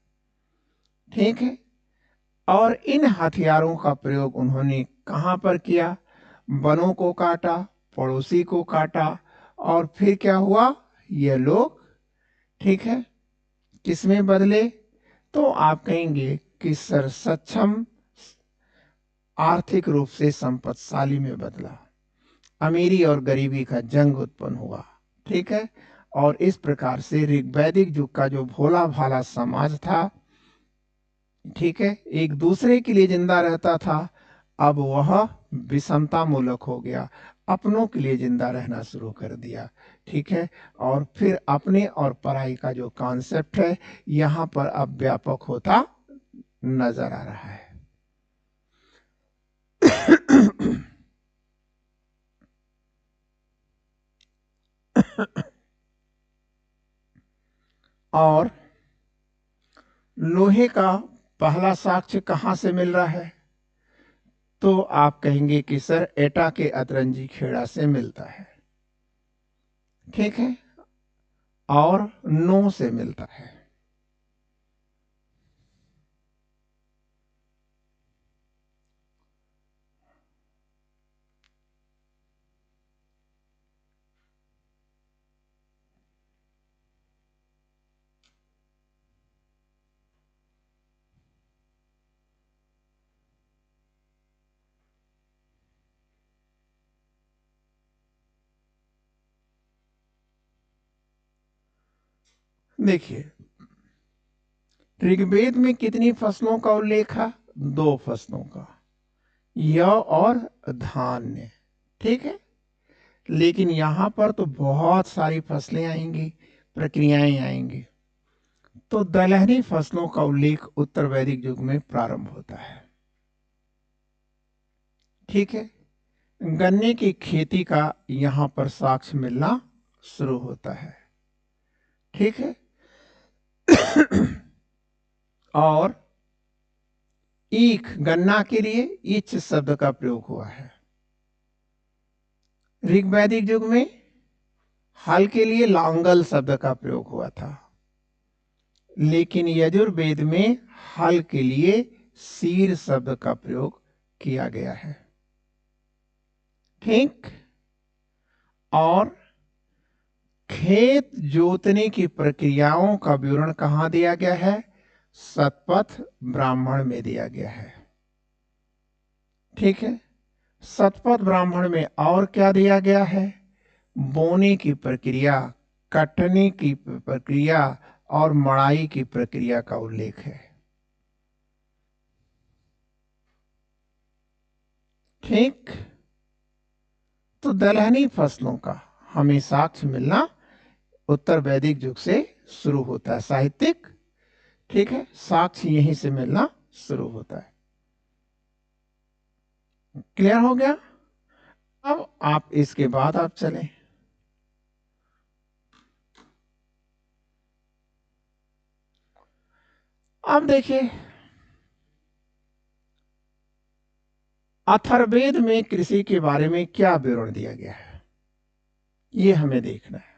ठीक है, और इन हथियारों का प्रयोग उन्होंने कहां पर किया? वनों को काटा, पड़ोसी को काटा, और फिर क्या हुआ? ये लोग, ठीक है, किसमें बदले? तो आप कहेंगे कि सर, सक्षम आर्थिक रूप से संपत्तिशाली में बदला। अमीरी और गरीबी का जंग उत्पन्न हुआ। ठीक है, और इस प्रकार से ऋग्वैदिक युग का जो भोला भाला समाज था, ठीक है, एक दूसरे के लिए जिंदा रहता था, अब वह विषमता मूलक हो गया, अपनों के लिए जिंदा रहना शुरू कर दिया। ठीक है, और फिर अपने और पराई का जो कॉन्सेप्ट है यहां पर अब व्यापक होता नजर आ रहा है। और लोहे का पहला साक्ष्य कहां से मिल रहा है? तो आप कहेंगे कि सर, एटा के अतरंजी खेड़ा से मिलता है। ठीक है, और नो से मिलता है। देखिए, ऋग्वेद में कितनी फसलों का उल्लेख है? 2 फसलों का, यव और धान्य। ठीक है, लेकिन यहां पर तो बहुत सारी फसलें आएंगी, प्रक्रियाएं आएंगी। तो दलहनी फसलों का उल्लेख उत्तर वैदिक युग में प्रारंभ होता है। ठीक है, गन्ने की खेती का यहां पर साक्ष्य मिलना शुरू होता है। ठीक है, और ईख, गन्ना के लिए ईच शब्द का प्रयोग हुआ है। ऋग्वैदिक युग में हल के लिए लांगल शब्द का प्रयोग हुआ था, लेकिन यजुर्वेद में हल के लिए सीर शब्द का प्रयोग किया गया है। ठीक, और खेत जोतने की प्रक्रियाओं का विवरण कहां दिया गया है? शतपथ ब्राह्मण में दिया गया है। ठीक है, शतपथ ब्राह्मण में और क्या दिया गया है? बोने की प्रक्रिया, कटने की प्रक्रिया और मड़ाई की प्रक्रिया का उल्लेख है। ठीक, तो दलहनी फसलों का हमें साक्ष्य मिलना उत्तर वैदिक युग से शुरू होता है, साहित्यिक। ठीक है, साक्ष्य यहीं से मिलना शुरू होता है। क्लियर हो गया? अब आप इसके बाद आप चलें। अब देखिए, अथर्ववेद में कृषि के बारे में क्या विवरण दिया गया है, ये हमें देखना है।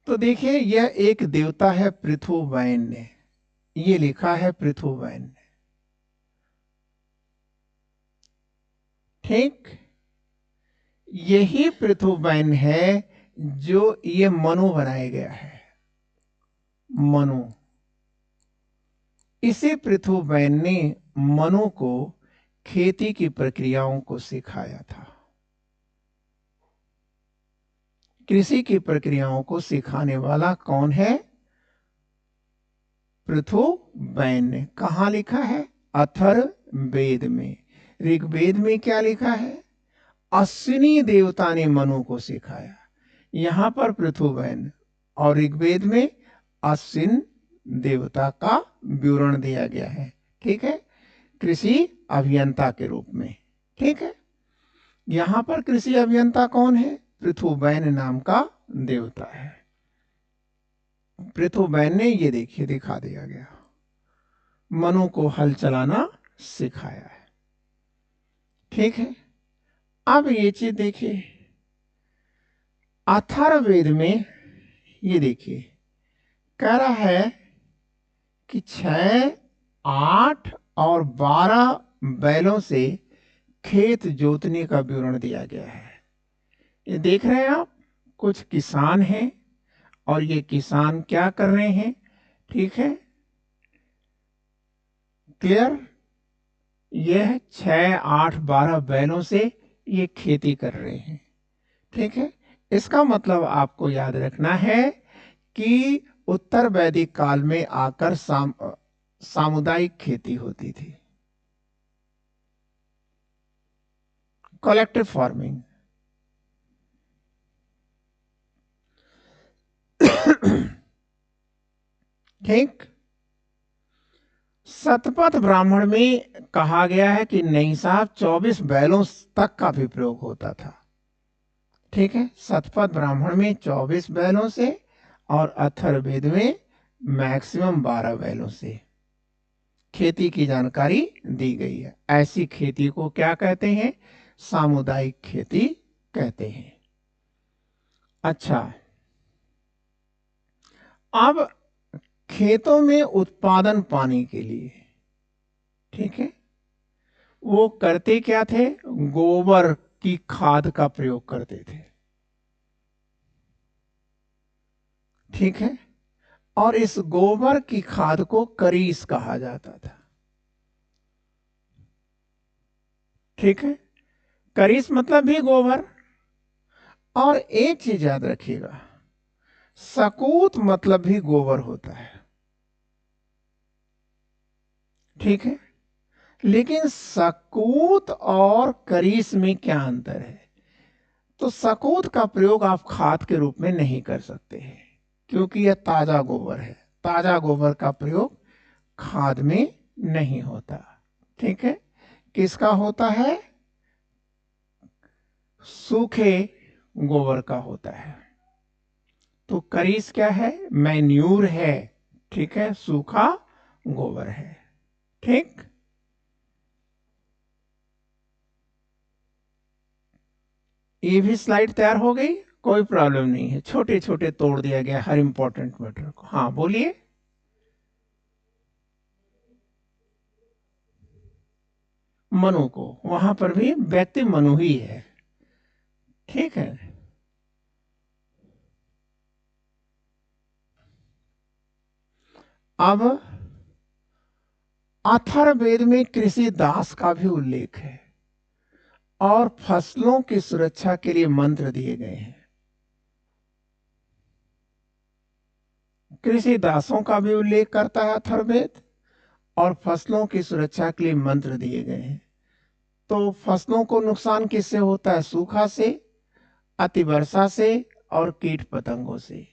तो देखिए, यह एक देवता है पृथुवैन ने, ये लिखा है पृथुवैन ने। ठीक, यही पृथुबैन है जो ये मनु बनाया गया है। मनु, इसी पृथुबैन ने मनु को खेती की प्रक्रियाओं को सिखाया था। कृषि की प्रक्रियाओं को सिखाने वाला कौन है? पृथुबैन ने। कहां लिखा है? अथर्ववेद में। ऋग्वेद में क्या लिखा है? अश्विनी देवता ने मनु को सिखाया। यहां पर पृथुबैन, और ऋग्वेद में अश्विन देवता का विवरण दिया गया है। ठीक है, कृषि अभियंता के रूप में। ठीक है, यहां पर कृषि अभियंता कौन है? पृथुबैन नाम का देवता है। पृथुबैन ने ये देखिए दिखा दिया गया, मनु को हल चलाना सिखाया है। ठीक है, अब ये चीज देखिए, अथर्ववेद में ये देखिए कह रहा है कि 6, 8 और 12 बैलों से खेत जोतने का विवरण दिया गया है। ये देख रहे हैं आप, कुछ किसान हैं और ये किसान क्या कर रहे हैं? ठीक है, क्लियर? यह 6, 8, 12 बैलों से ये खेती कर रहे हैं। ठीक है, इसका मतलब आपको याद रखना है कि उत्तर वैदिक काल में आकर सामुदायिक खेती होती थी, कलेक्टिव फार्मिंग। ठीक, शतपथ ब्राह्मण में कहा गया है कि नहीं साहब 24 बैलों तक का भी प्रयोग होता था। ठीक है, शतपथ ब्राह्मण में 24 बैलों से और अथर्ववेद में मैक्सिमम 12 बैलों से खेती की जानकारी दी गई है। ऐसी खेती को क्या कहते हैं? सामुदायिक खेती कहते हैं। अच्छा, अब खेतों में उत्पादन पाने के लिए, ठीक है, वो करते क्या थे? गोबर की खाद का प्रयोग करते थे। ठीक है, और इस गोबर की खाद को करीस कहा जाता था। ठीक है, करीस मतलब भी गोबर। और एक चीज याद रखिएगा, सकूत मतलब भी गोबर होता है। ठीक है, लेकिन सकूत और करीस में क्या अंतर है? तो सकूत का प्रयोग आप खाद के रूप में नहीं कर सकते हैं, क्योंकि यह ताजा गोबर है। ताजा गोबर का प्रयोग खाद में नहीं होता। ठीक है, किसका होता है? सूखे गोबर का होता है। तो करीस क्या है? मैन्यूर है। ठीक है, सूखा गोबर है। ठीक, ये भी स्लाइड तैयार हो गई, कोई प्रॉब्लम नहीं है। छोटे छोटे तोड़ दिया गया हर इंपॉर्टेंट मैटर को। हाँ बोलिए। मनु को, वहां पर भी व्यक्ति मनु ही है। ठीक है, अब अथर्ववेद में कृषि दास का भी उल्लेख है और फसलों की सुरक्षा के लिए मंत्र दिए गए हैं। कृषि दासों का भी उल्लेख करता है अथर्ववेद, और फसलों की सुरक्षा के लिए मंत्र दिए गए हैं। तो फसलों को नुकसान किससे होता है? सूखा से, अतिवर्षा से और कीट पतंगों से।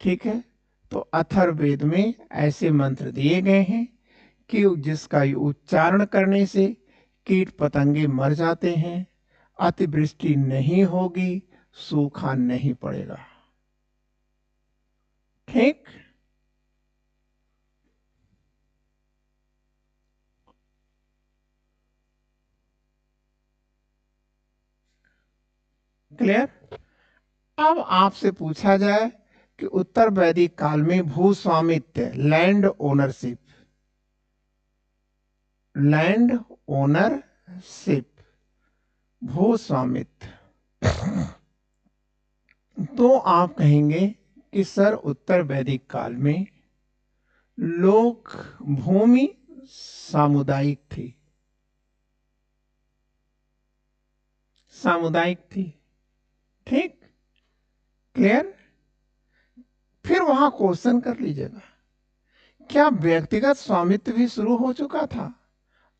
ठीक है, तो अथर्ववेद में ऐसे मंत्र दिए गए हैं कि जिसका उच्चारण करने से कीट पतंगे मर जाते हैं, अतिवृष्टि नहीं होगी, सूखा नहीं पड़ेगा। ठीक, क्लियर? अब आपसे पूछा जाए कि उत्तर वैदिक काल में भूस्वामित्व, लैंड ओनरशिप भू स्वामित्व। तो आप कहेंगे कि सर उत्तर वैदिक काल में लोक भूमि सामुदायिक थी, सामुदायिक थी, ठीक, क्लियर। फिर वहां क्वेश्चन कर लीजिएगा, क्या व्यक्तिगत स्वामित्व भी शुरू हो चुका था?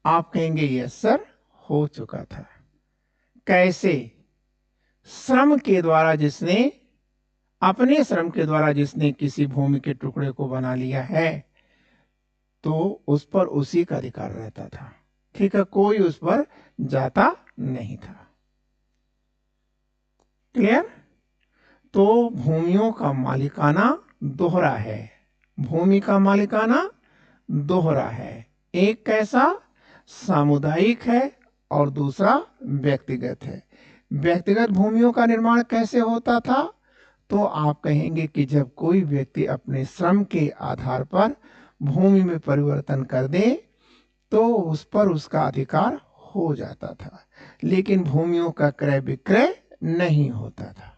आप कहेंगे यस सर, हो चुका था। कैसे? श्रम के द्वारा, जिसने अपने श्रम के द्वारा जिसने किसी भूमि के टुकड़े को बना लिया है, तो उस पर उसी का अधिकार रहता था, ठीक है, कोई उस पर जाता नहीं था, क्लियर। तो भूमियों का मालिकाना दोहरा है, भूमि का मालिकाना दोहरा है, एक कैसा सामुदायिक है और दूसरा व्यक्तिगत है। व्यक्तिगत भूमियों का निर्माण कैसे होता था? तो आप कहेंगे कि जब कोई व्यक्ति अपने श्रम के आधार पर भूमि में परिवर्तन कर दे तो उस पर उसका अधिकार हो जाता था, लेकिन भूमियों का क्रय विक्रय नहीं होता था।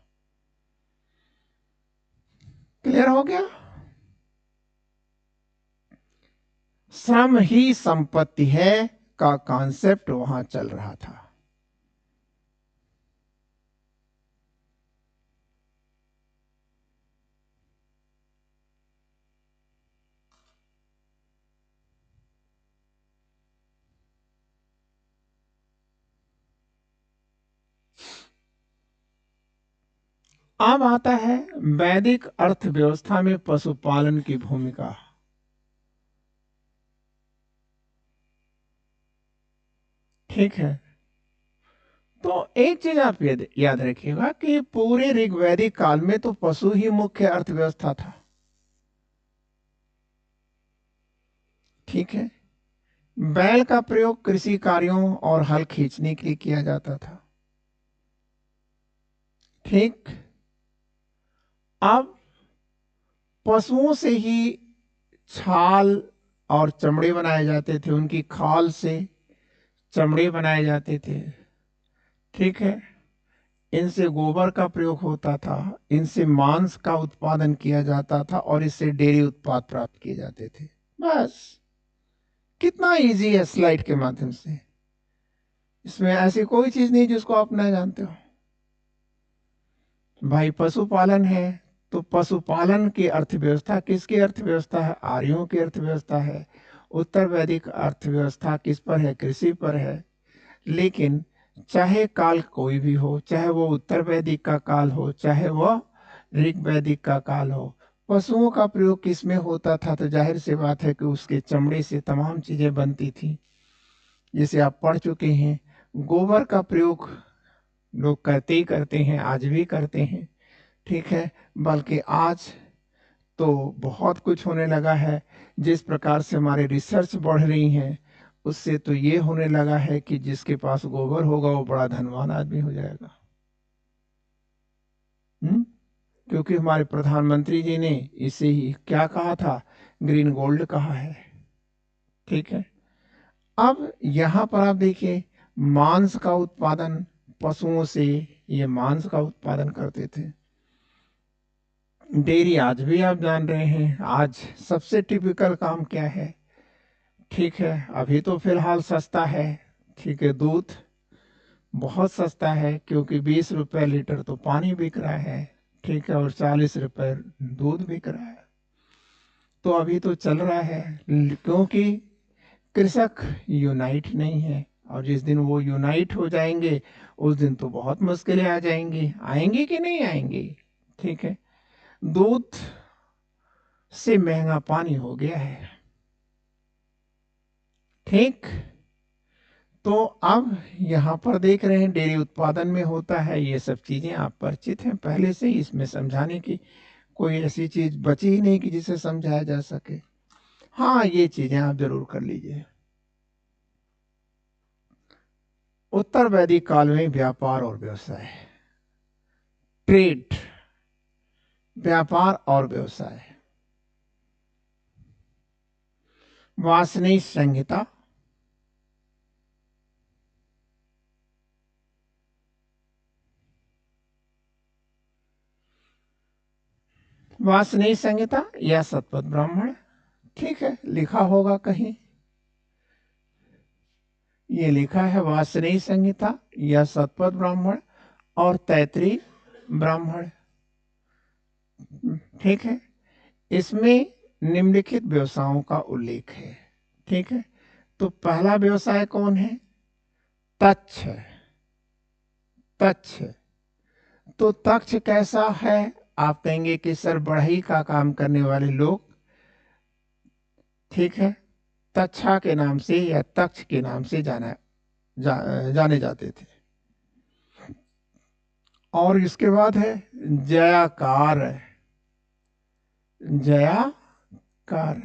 क्लियर हो गया? श्रम ही संपत्ति है का कॉन्सेप्ट वहां चल रहा था। अब आता है वैदिक अर्थव्यवस्था में पशुपालन की भूमिका। ठीक है, तो एक चीज आप याद रखिएगा कि पूरे ऋग्वैदिक काल में तो पशु ही मुख्य अर्थव्यवस्था था, ठीक है। बैल का प्रयोग कृषि कार्यों और हल खींचने के लिए किया जाता था, ठीक। अब पशुओं से ही छाल और चमड़े बनाए जाते थे, उनकी खाल से चमड़े बनाए जाते थे, ठीक है। इनसे गोबर का प्रयोग होता था, इनसे मांस का उत्पादन किया जाता था और इससे डेयरी उत्पाद प्राप्त किए जाते थे। बस, कितना इजी है स्लाइड के माध्यम से, इसमें ऐसी कोई चीज नहीं जिसको आप ना जानते हो। भाई पशुपालन है, तो पशुपालन की अर्थव्यवस्था किसकी अर्थव्यवस्था है? आर्यों की अर्थव्यवस्था है। उत्तर वैदिक अर्थव्यवस्था किस पर है? कृषि पर है। लेकिन चाहे काल कोई भी हो, चाहे वो उत्तर वैदिक का काल हो, चाहे वो ऋग वैदिक का काल हो, पशुओं का प्रयोग किसमें होता था? तो जाहिर सी बात है कि उसके चमड़े से तमाम चीजें बनती थी, जिसे आप पढ़ चुके हैं। गोबर का प्रयोग लोग करते ही करते हैं, आज भी करते हैं, ठीक है। बल्कि आज तो बहुत कुछ होने लगा है, जिस प्रकार से हमारे रिसर्च बढ़ रही हैं, उससे तो ये होने लगा है कि जिसके पास गोबर होगा वो बड़ा धनवान आदमी हो जाएगा। क्योंकि हमारे प्रधानमंत्री जी ने इसे ही क्या कहा था? ग्रीन गोल्ड कहा है, ठीक है। अब यहां पर आप देखिए, मांस का उत्पादन पशुओं से, ये मांस का उत्पादन करते थे। डेयरी आज भी आप जान रहे हैं, आज सबसे टिपिकल काम क्या है? ठीक है, अभी तो फिलहाल सस्ता है, ठीक है, दूध बहुत सस्ता है, क्योंकि 20 रुपए लीटर तो पानी बिक रहा है, ठीक है, और 40 रुपए दूध बिक रहा है। तो अभी तो चल रहा है, क्योंकि कृषक यूनाइट नहीं है, और जिस दिन वो यूनाइट हो जाएंगे उस दिन तो बहुत मुश्किलें आ जाएंगी, आएंगी कि नहीं आएंगी, ठीक है। दूध से महंगा पानी हो गया है, ठीक। तो अब यहां पर देख रहे हैं डेयरी उत्पादन में होता है, ये सब चीजें आप परिचित हैं पहले से ही, इसमें समझाने की कोई ऐसी चीज बची ही नहीं कि जिसे समझाया जा सके। हाँ, ये चीजें आप जरूर कर लीजिए। उत्तर वैदिक काल में व्यापार और व्यवसाय, ट्रेड, व्यापार और व्यवसाय, वासनी संहिता, वासनीय संहिता या शतपथ ब्राह्मण, ठीक है, लिखा होगा कहीं, ये लिखा है वासनीय संहिता या शतपथ ब्राह्मण और तैत्तिरीय ब्राह्मण, ठीक है। इसमें निम्नलिखित व्यवसायों का उल्लेख है, ठीक है। तो पहला व्यवसाय कौन है? तक्ष। तक्ष, तो तक्ष कैसा है? आप कहेंगे कि सर बढ़ई का काम करने वाले लोग, ठीक है, तक्षा के नाम से या तक्ष के नाम से जाने जाते थे। और इसके बाद है जयाकार। जयाकार,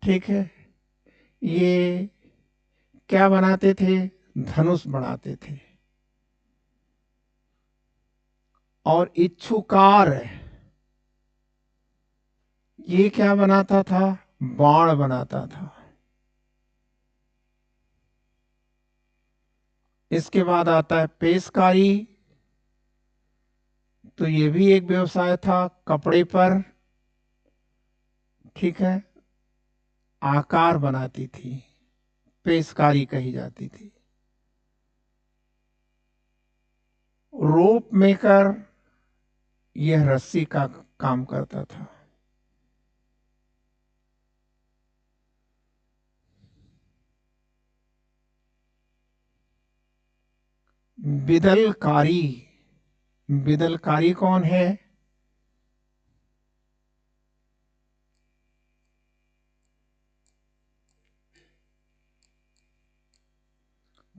ठीक है, ये क्या बनाते थे? धनुष बनाते थे। और इच्छुकार, ये क्या बनाता था? बाण बनाता था। इसके बाद आता है पेशकारी, तो ये भी एक व्यवसाय था कपड़े पर, ठीक है, आकार बनाती थी, पेशकारी कही जाती थी। रोप मेकर, यह रस्सी का काम करता था। बिदलकारी, बिदलकारी कौन है?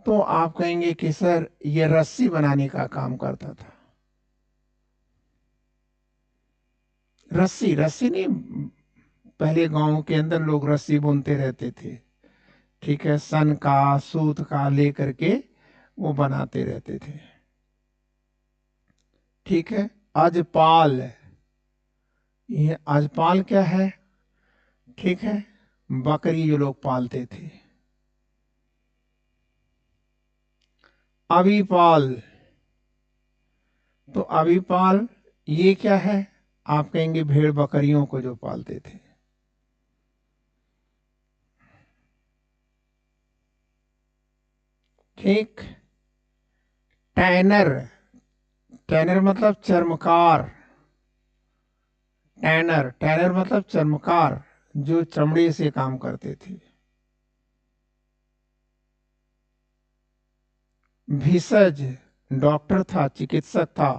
तो आप कहेंगे कि सर ये रस्सी बनाने का काम करता था। रस्सी, रस्सी नहीं, पहले गांव के अंदर लोग रस्सी बुनते रहते थे, ठीक है, सन का सूत का लेकर के वो बनाते रहते थे, ठीक है। अजपाल, ये अजपाल क्या है? ठीक है, बकरी जो लोग पालते थे। अभिपाल, तो अभिपाल ये क्या है? आप कहेंगे भेड़ बकरियों को जो पालते थे। ठीक। टैनर, टैनर मतलब चर्मकार। टैनर, टैनर मतलब चर्मकार, जो चमड़े से काम करते थे। भिषज, डॉक्टर था, चिकित्सक था।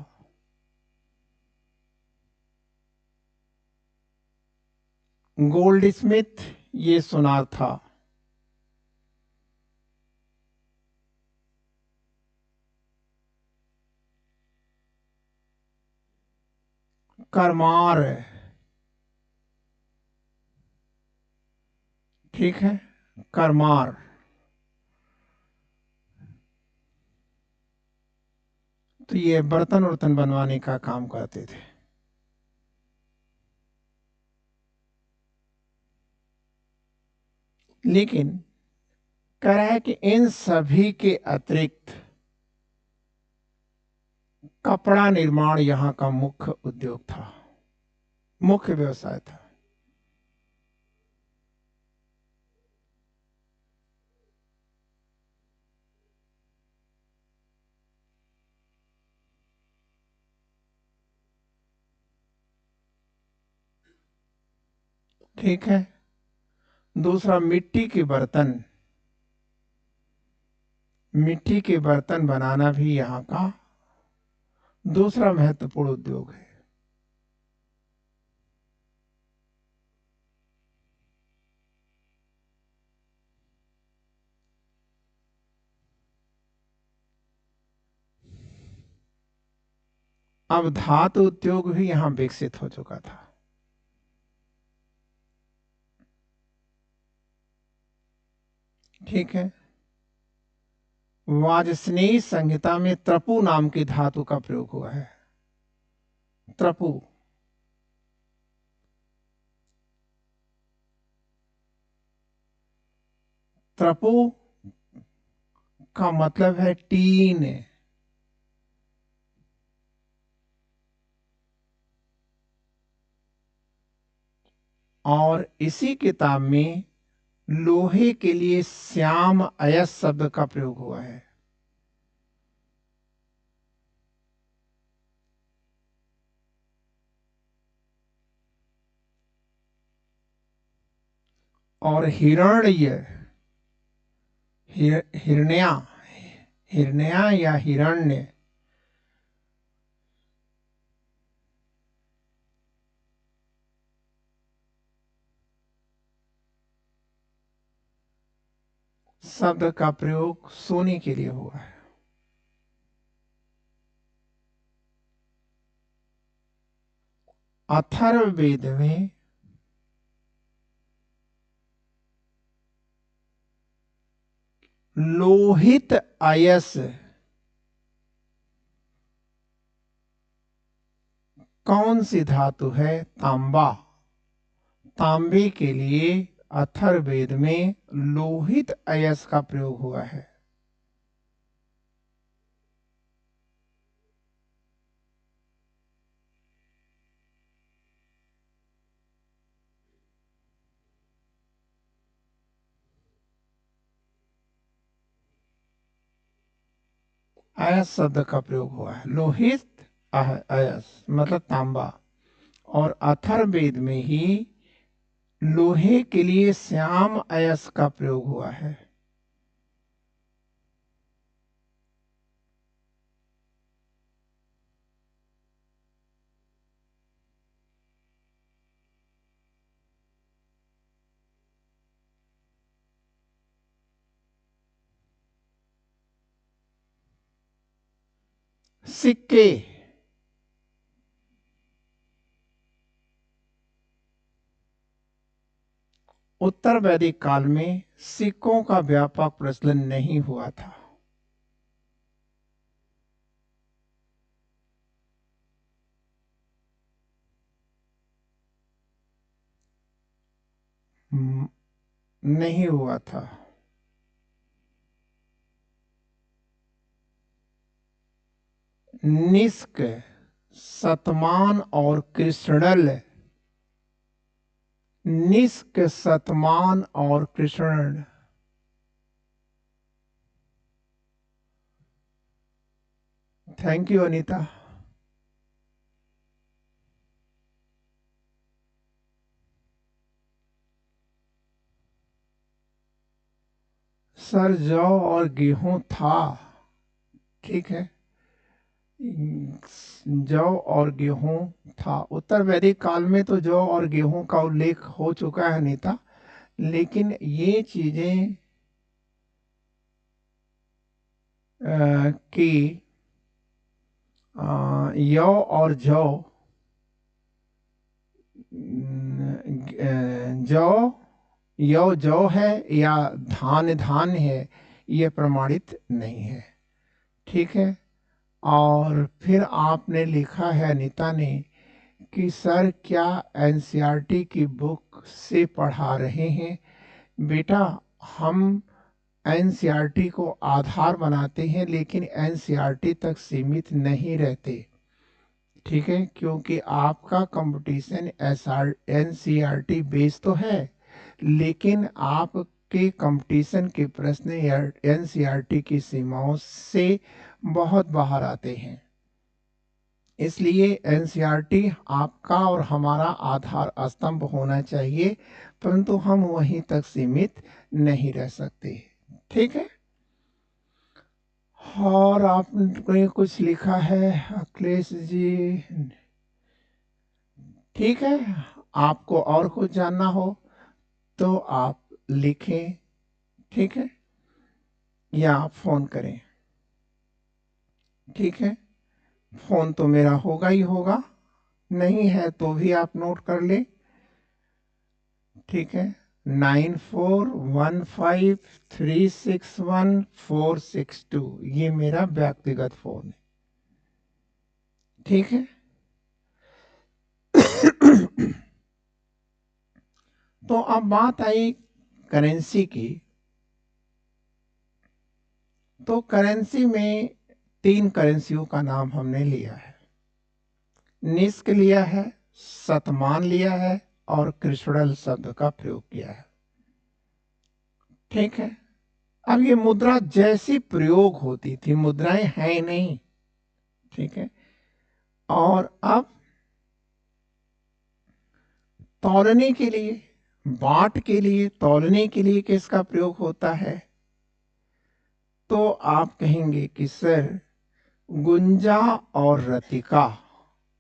गोल्ड स्मिथ, ये सुनार था। करमार, ठीक है, करमार, तो ये बर्तन उर्तन बनवाने का काम करते थे। लेकिन कह रहा है कि इन सभी के अतिरिक्त कपड़ा निर्माण यहाँ का मुख्य उद्योग था, मुख्य व्यवसाय था। ठीक है। दूसरा मिट्टी के बर्तन, मिट्टी के बर्तन बनाना भी यहाँ का दूसरा महत्वपूर्ण उद्योग है। अब धातु उद्योग भी यहाँ विकसित हो चुका था। ठीक है। वाजस्नेयी संहिता में त्रपु नाम की धातु का प्रयोग हुआ है। त्रपु, त्रपु का मतलब है टीन। । । । । । । । । । । । । । । । । । । । । । । । । । । । । । । । । । । । । । । । । । । । । । । । । । । । । । । । । । और इसी किताब में लोहे के लिए श्याम अयस शब्द का प्रयोग हुआ है। और हिरण्य, हिरण्या, हिरण्या या हिरण्य, शब्द का प्रयोग सोने के लिए हुआ है। अथर्ववेद में लोहित अयस कौन सी धातु है? तांबा। तांबे के लिए अथर्ववेद में लोहित अयस का प्रयोग हुआ है। अयस शब्द का प्रयोग हुआ है। लोहित अयस मतलब तांबा। और अथर्ववेद में ही लोहे के लिए श्याम अयस का प्रयोग हुआ है। सिक्के, उत्तर वैदिक काल में सिक्कों का व्यापक प्रचलन नहीं हुआ था। नहीं हुआ था। निष्क, शतमान और कृष्णल, निष्क, शतमान और कृष्णल। Thank you Anita. सर जौ और गेहूं था, ठीक है, जौ और गेहूं था। उत्तर वैदिक काल में तो जौ और गेहूं का उल्लेख हो चुका है अनीता, लेकिन ये चीजें कि यौ और जौ, जौ, यौ जौ है या धान धान है, ये प्रमाणित नहीं है, ठीक है। और फिर आपने लिखा है अनीता ने कि सर क्या एनसीईआरटी की बुक से पढ़ा रहे हैं? बेटा, हम एनसीईआरटी को आधार बनाते हैं लेकिन एनसीईआरटी तक सीमित नहीं रहते, ठीक है, क्योंकि आपका कंपटीशन एनसीईआरटी बेस तो है, लेकिन आपके कंपटीशन के प्रश्न एनसीईआरटी की सीमाओं से बहुत बाहर आते हैं। इसलिए एनसीईआरटी आपका और हमारा आधार स्तंभ होना चाहिए, परंतु हम वहीं तक सीमित नहीं रह सकते, ठीक है। और आपने कुछ लिखा है अखिलेश जी, ठीक है, आपको और कुछ जानना हो तो आप लिखें, ठीक है, या आप फोन करें, ठीक है। फोन तो मेरा होगा ही होगा, नहीं है तो भी आप नोट कर ले, ठीक है। 9415361462 ये मेरा व्यक्तिगत फोन है, ठीक है। तो अब बात आई करेंसी की। तो करेंसी में 3 करेंसियों का नाम हमने लिया है। निष्क लिया है, शतमान लिया है और कृष्णल शब्द का प्रयोग किया है। ठीक है, अब ये मुद्रा जैसी प्रयोग होती थी, मुद्राएं हैं नहीं। ठीक है, और अब तौलने के लिए, बाट के लिए, तौलने के लिए किसका प्रयोग होता है? तो आप कहेंगे कि सर गुंजा और रतिका,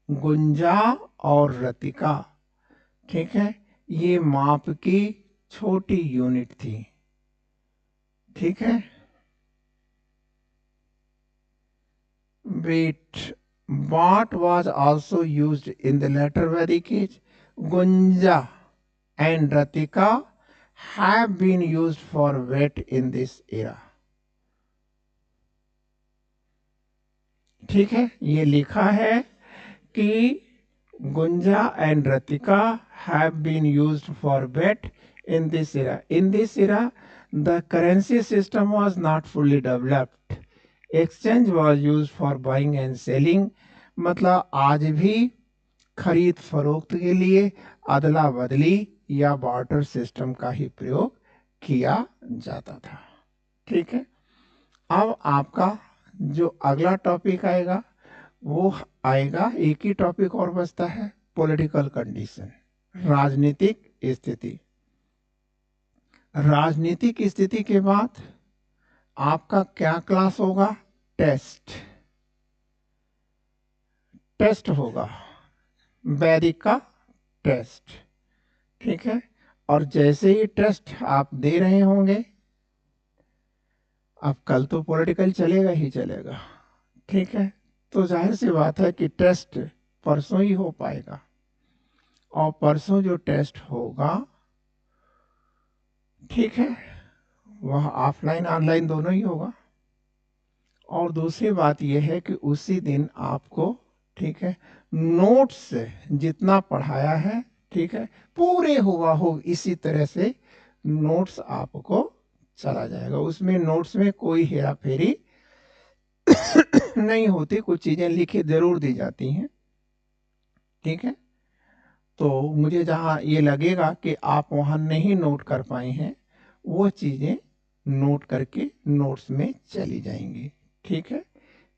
गुंजा और रतिका, ठीक है, ये माप की छोटी यूनिट थी। ठीक है, वेट, बाट was also used in the later Vedic age. Gunja and Ratika have been used for weight in this era. ठीक है, ये लिखा है कि गुंजा एंड रतिका have been used for weight in this era. In this era, the currency system was not fully developed. Exchange was used for buying and selling. मतलब आज भी खरीद फरोख्त के लिए अदला बदली या बार्टर सिस्टम का ही प्रयोग किया जाता था। ठीक है, अब आपका जो अगला टॉपिक आएगा वो आएगा, एक ही टॉपिक और बचता है, पॉलिटिकल कंडीशन, राजनीतिक स्थिति। राजनीतिक स्थिति के बाद आपका क्या क्लास होगा? टेस्ट, टेस्ट होगा, वैदिक का टेस्ट। ठीक है, और जैसे ही टेस्ट आप दे रहे होंगे, अब कल तो पॉलिटिकल चलेगा ही चलेगा। ठीक है, तो जाहिर सी बात है कि टेस्ट परसों ही हो पाएगा, और परसों जो टेस्ट होगा, ठीक है, वह ऑफलाइन ऑनलाइन दोनों ही होगा। और दूसरी बात यह है कि उसी दिन आपको, ठीक है, नोट्स जितना पढ़ाया है, ठीक है, पूरे हुआ हो इसी तरह से नोट्स आपको चला जाएगा। उसमें नोट्स में कोई हेरा फेरी नहीं होती, कुछ चीजें लिखी जरूर दी जाती हैं। ठीक है, तो मुझे जहां ये लगेगा कि आप वहां नहीं नोट कर पाए हैं, वो चीजें नोट करके नोट्स में चली जाएंगी। ठीक है,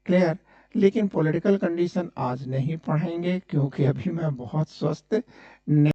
क्लियर। लेकिन पॉलिटिकल कंडीशन आज नहीं पढ़ाएंगे, क्योंकि अभी मैं बहुत स्वस्थ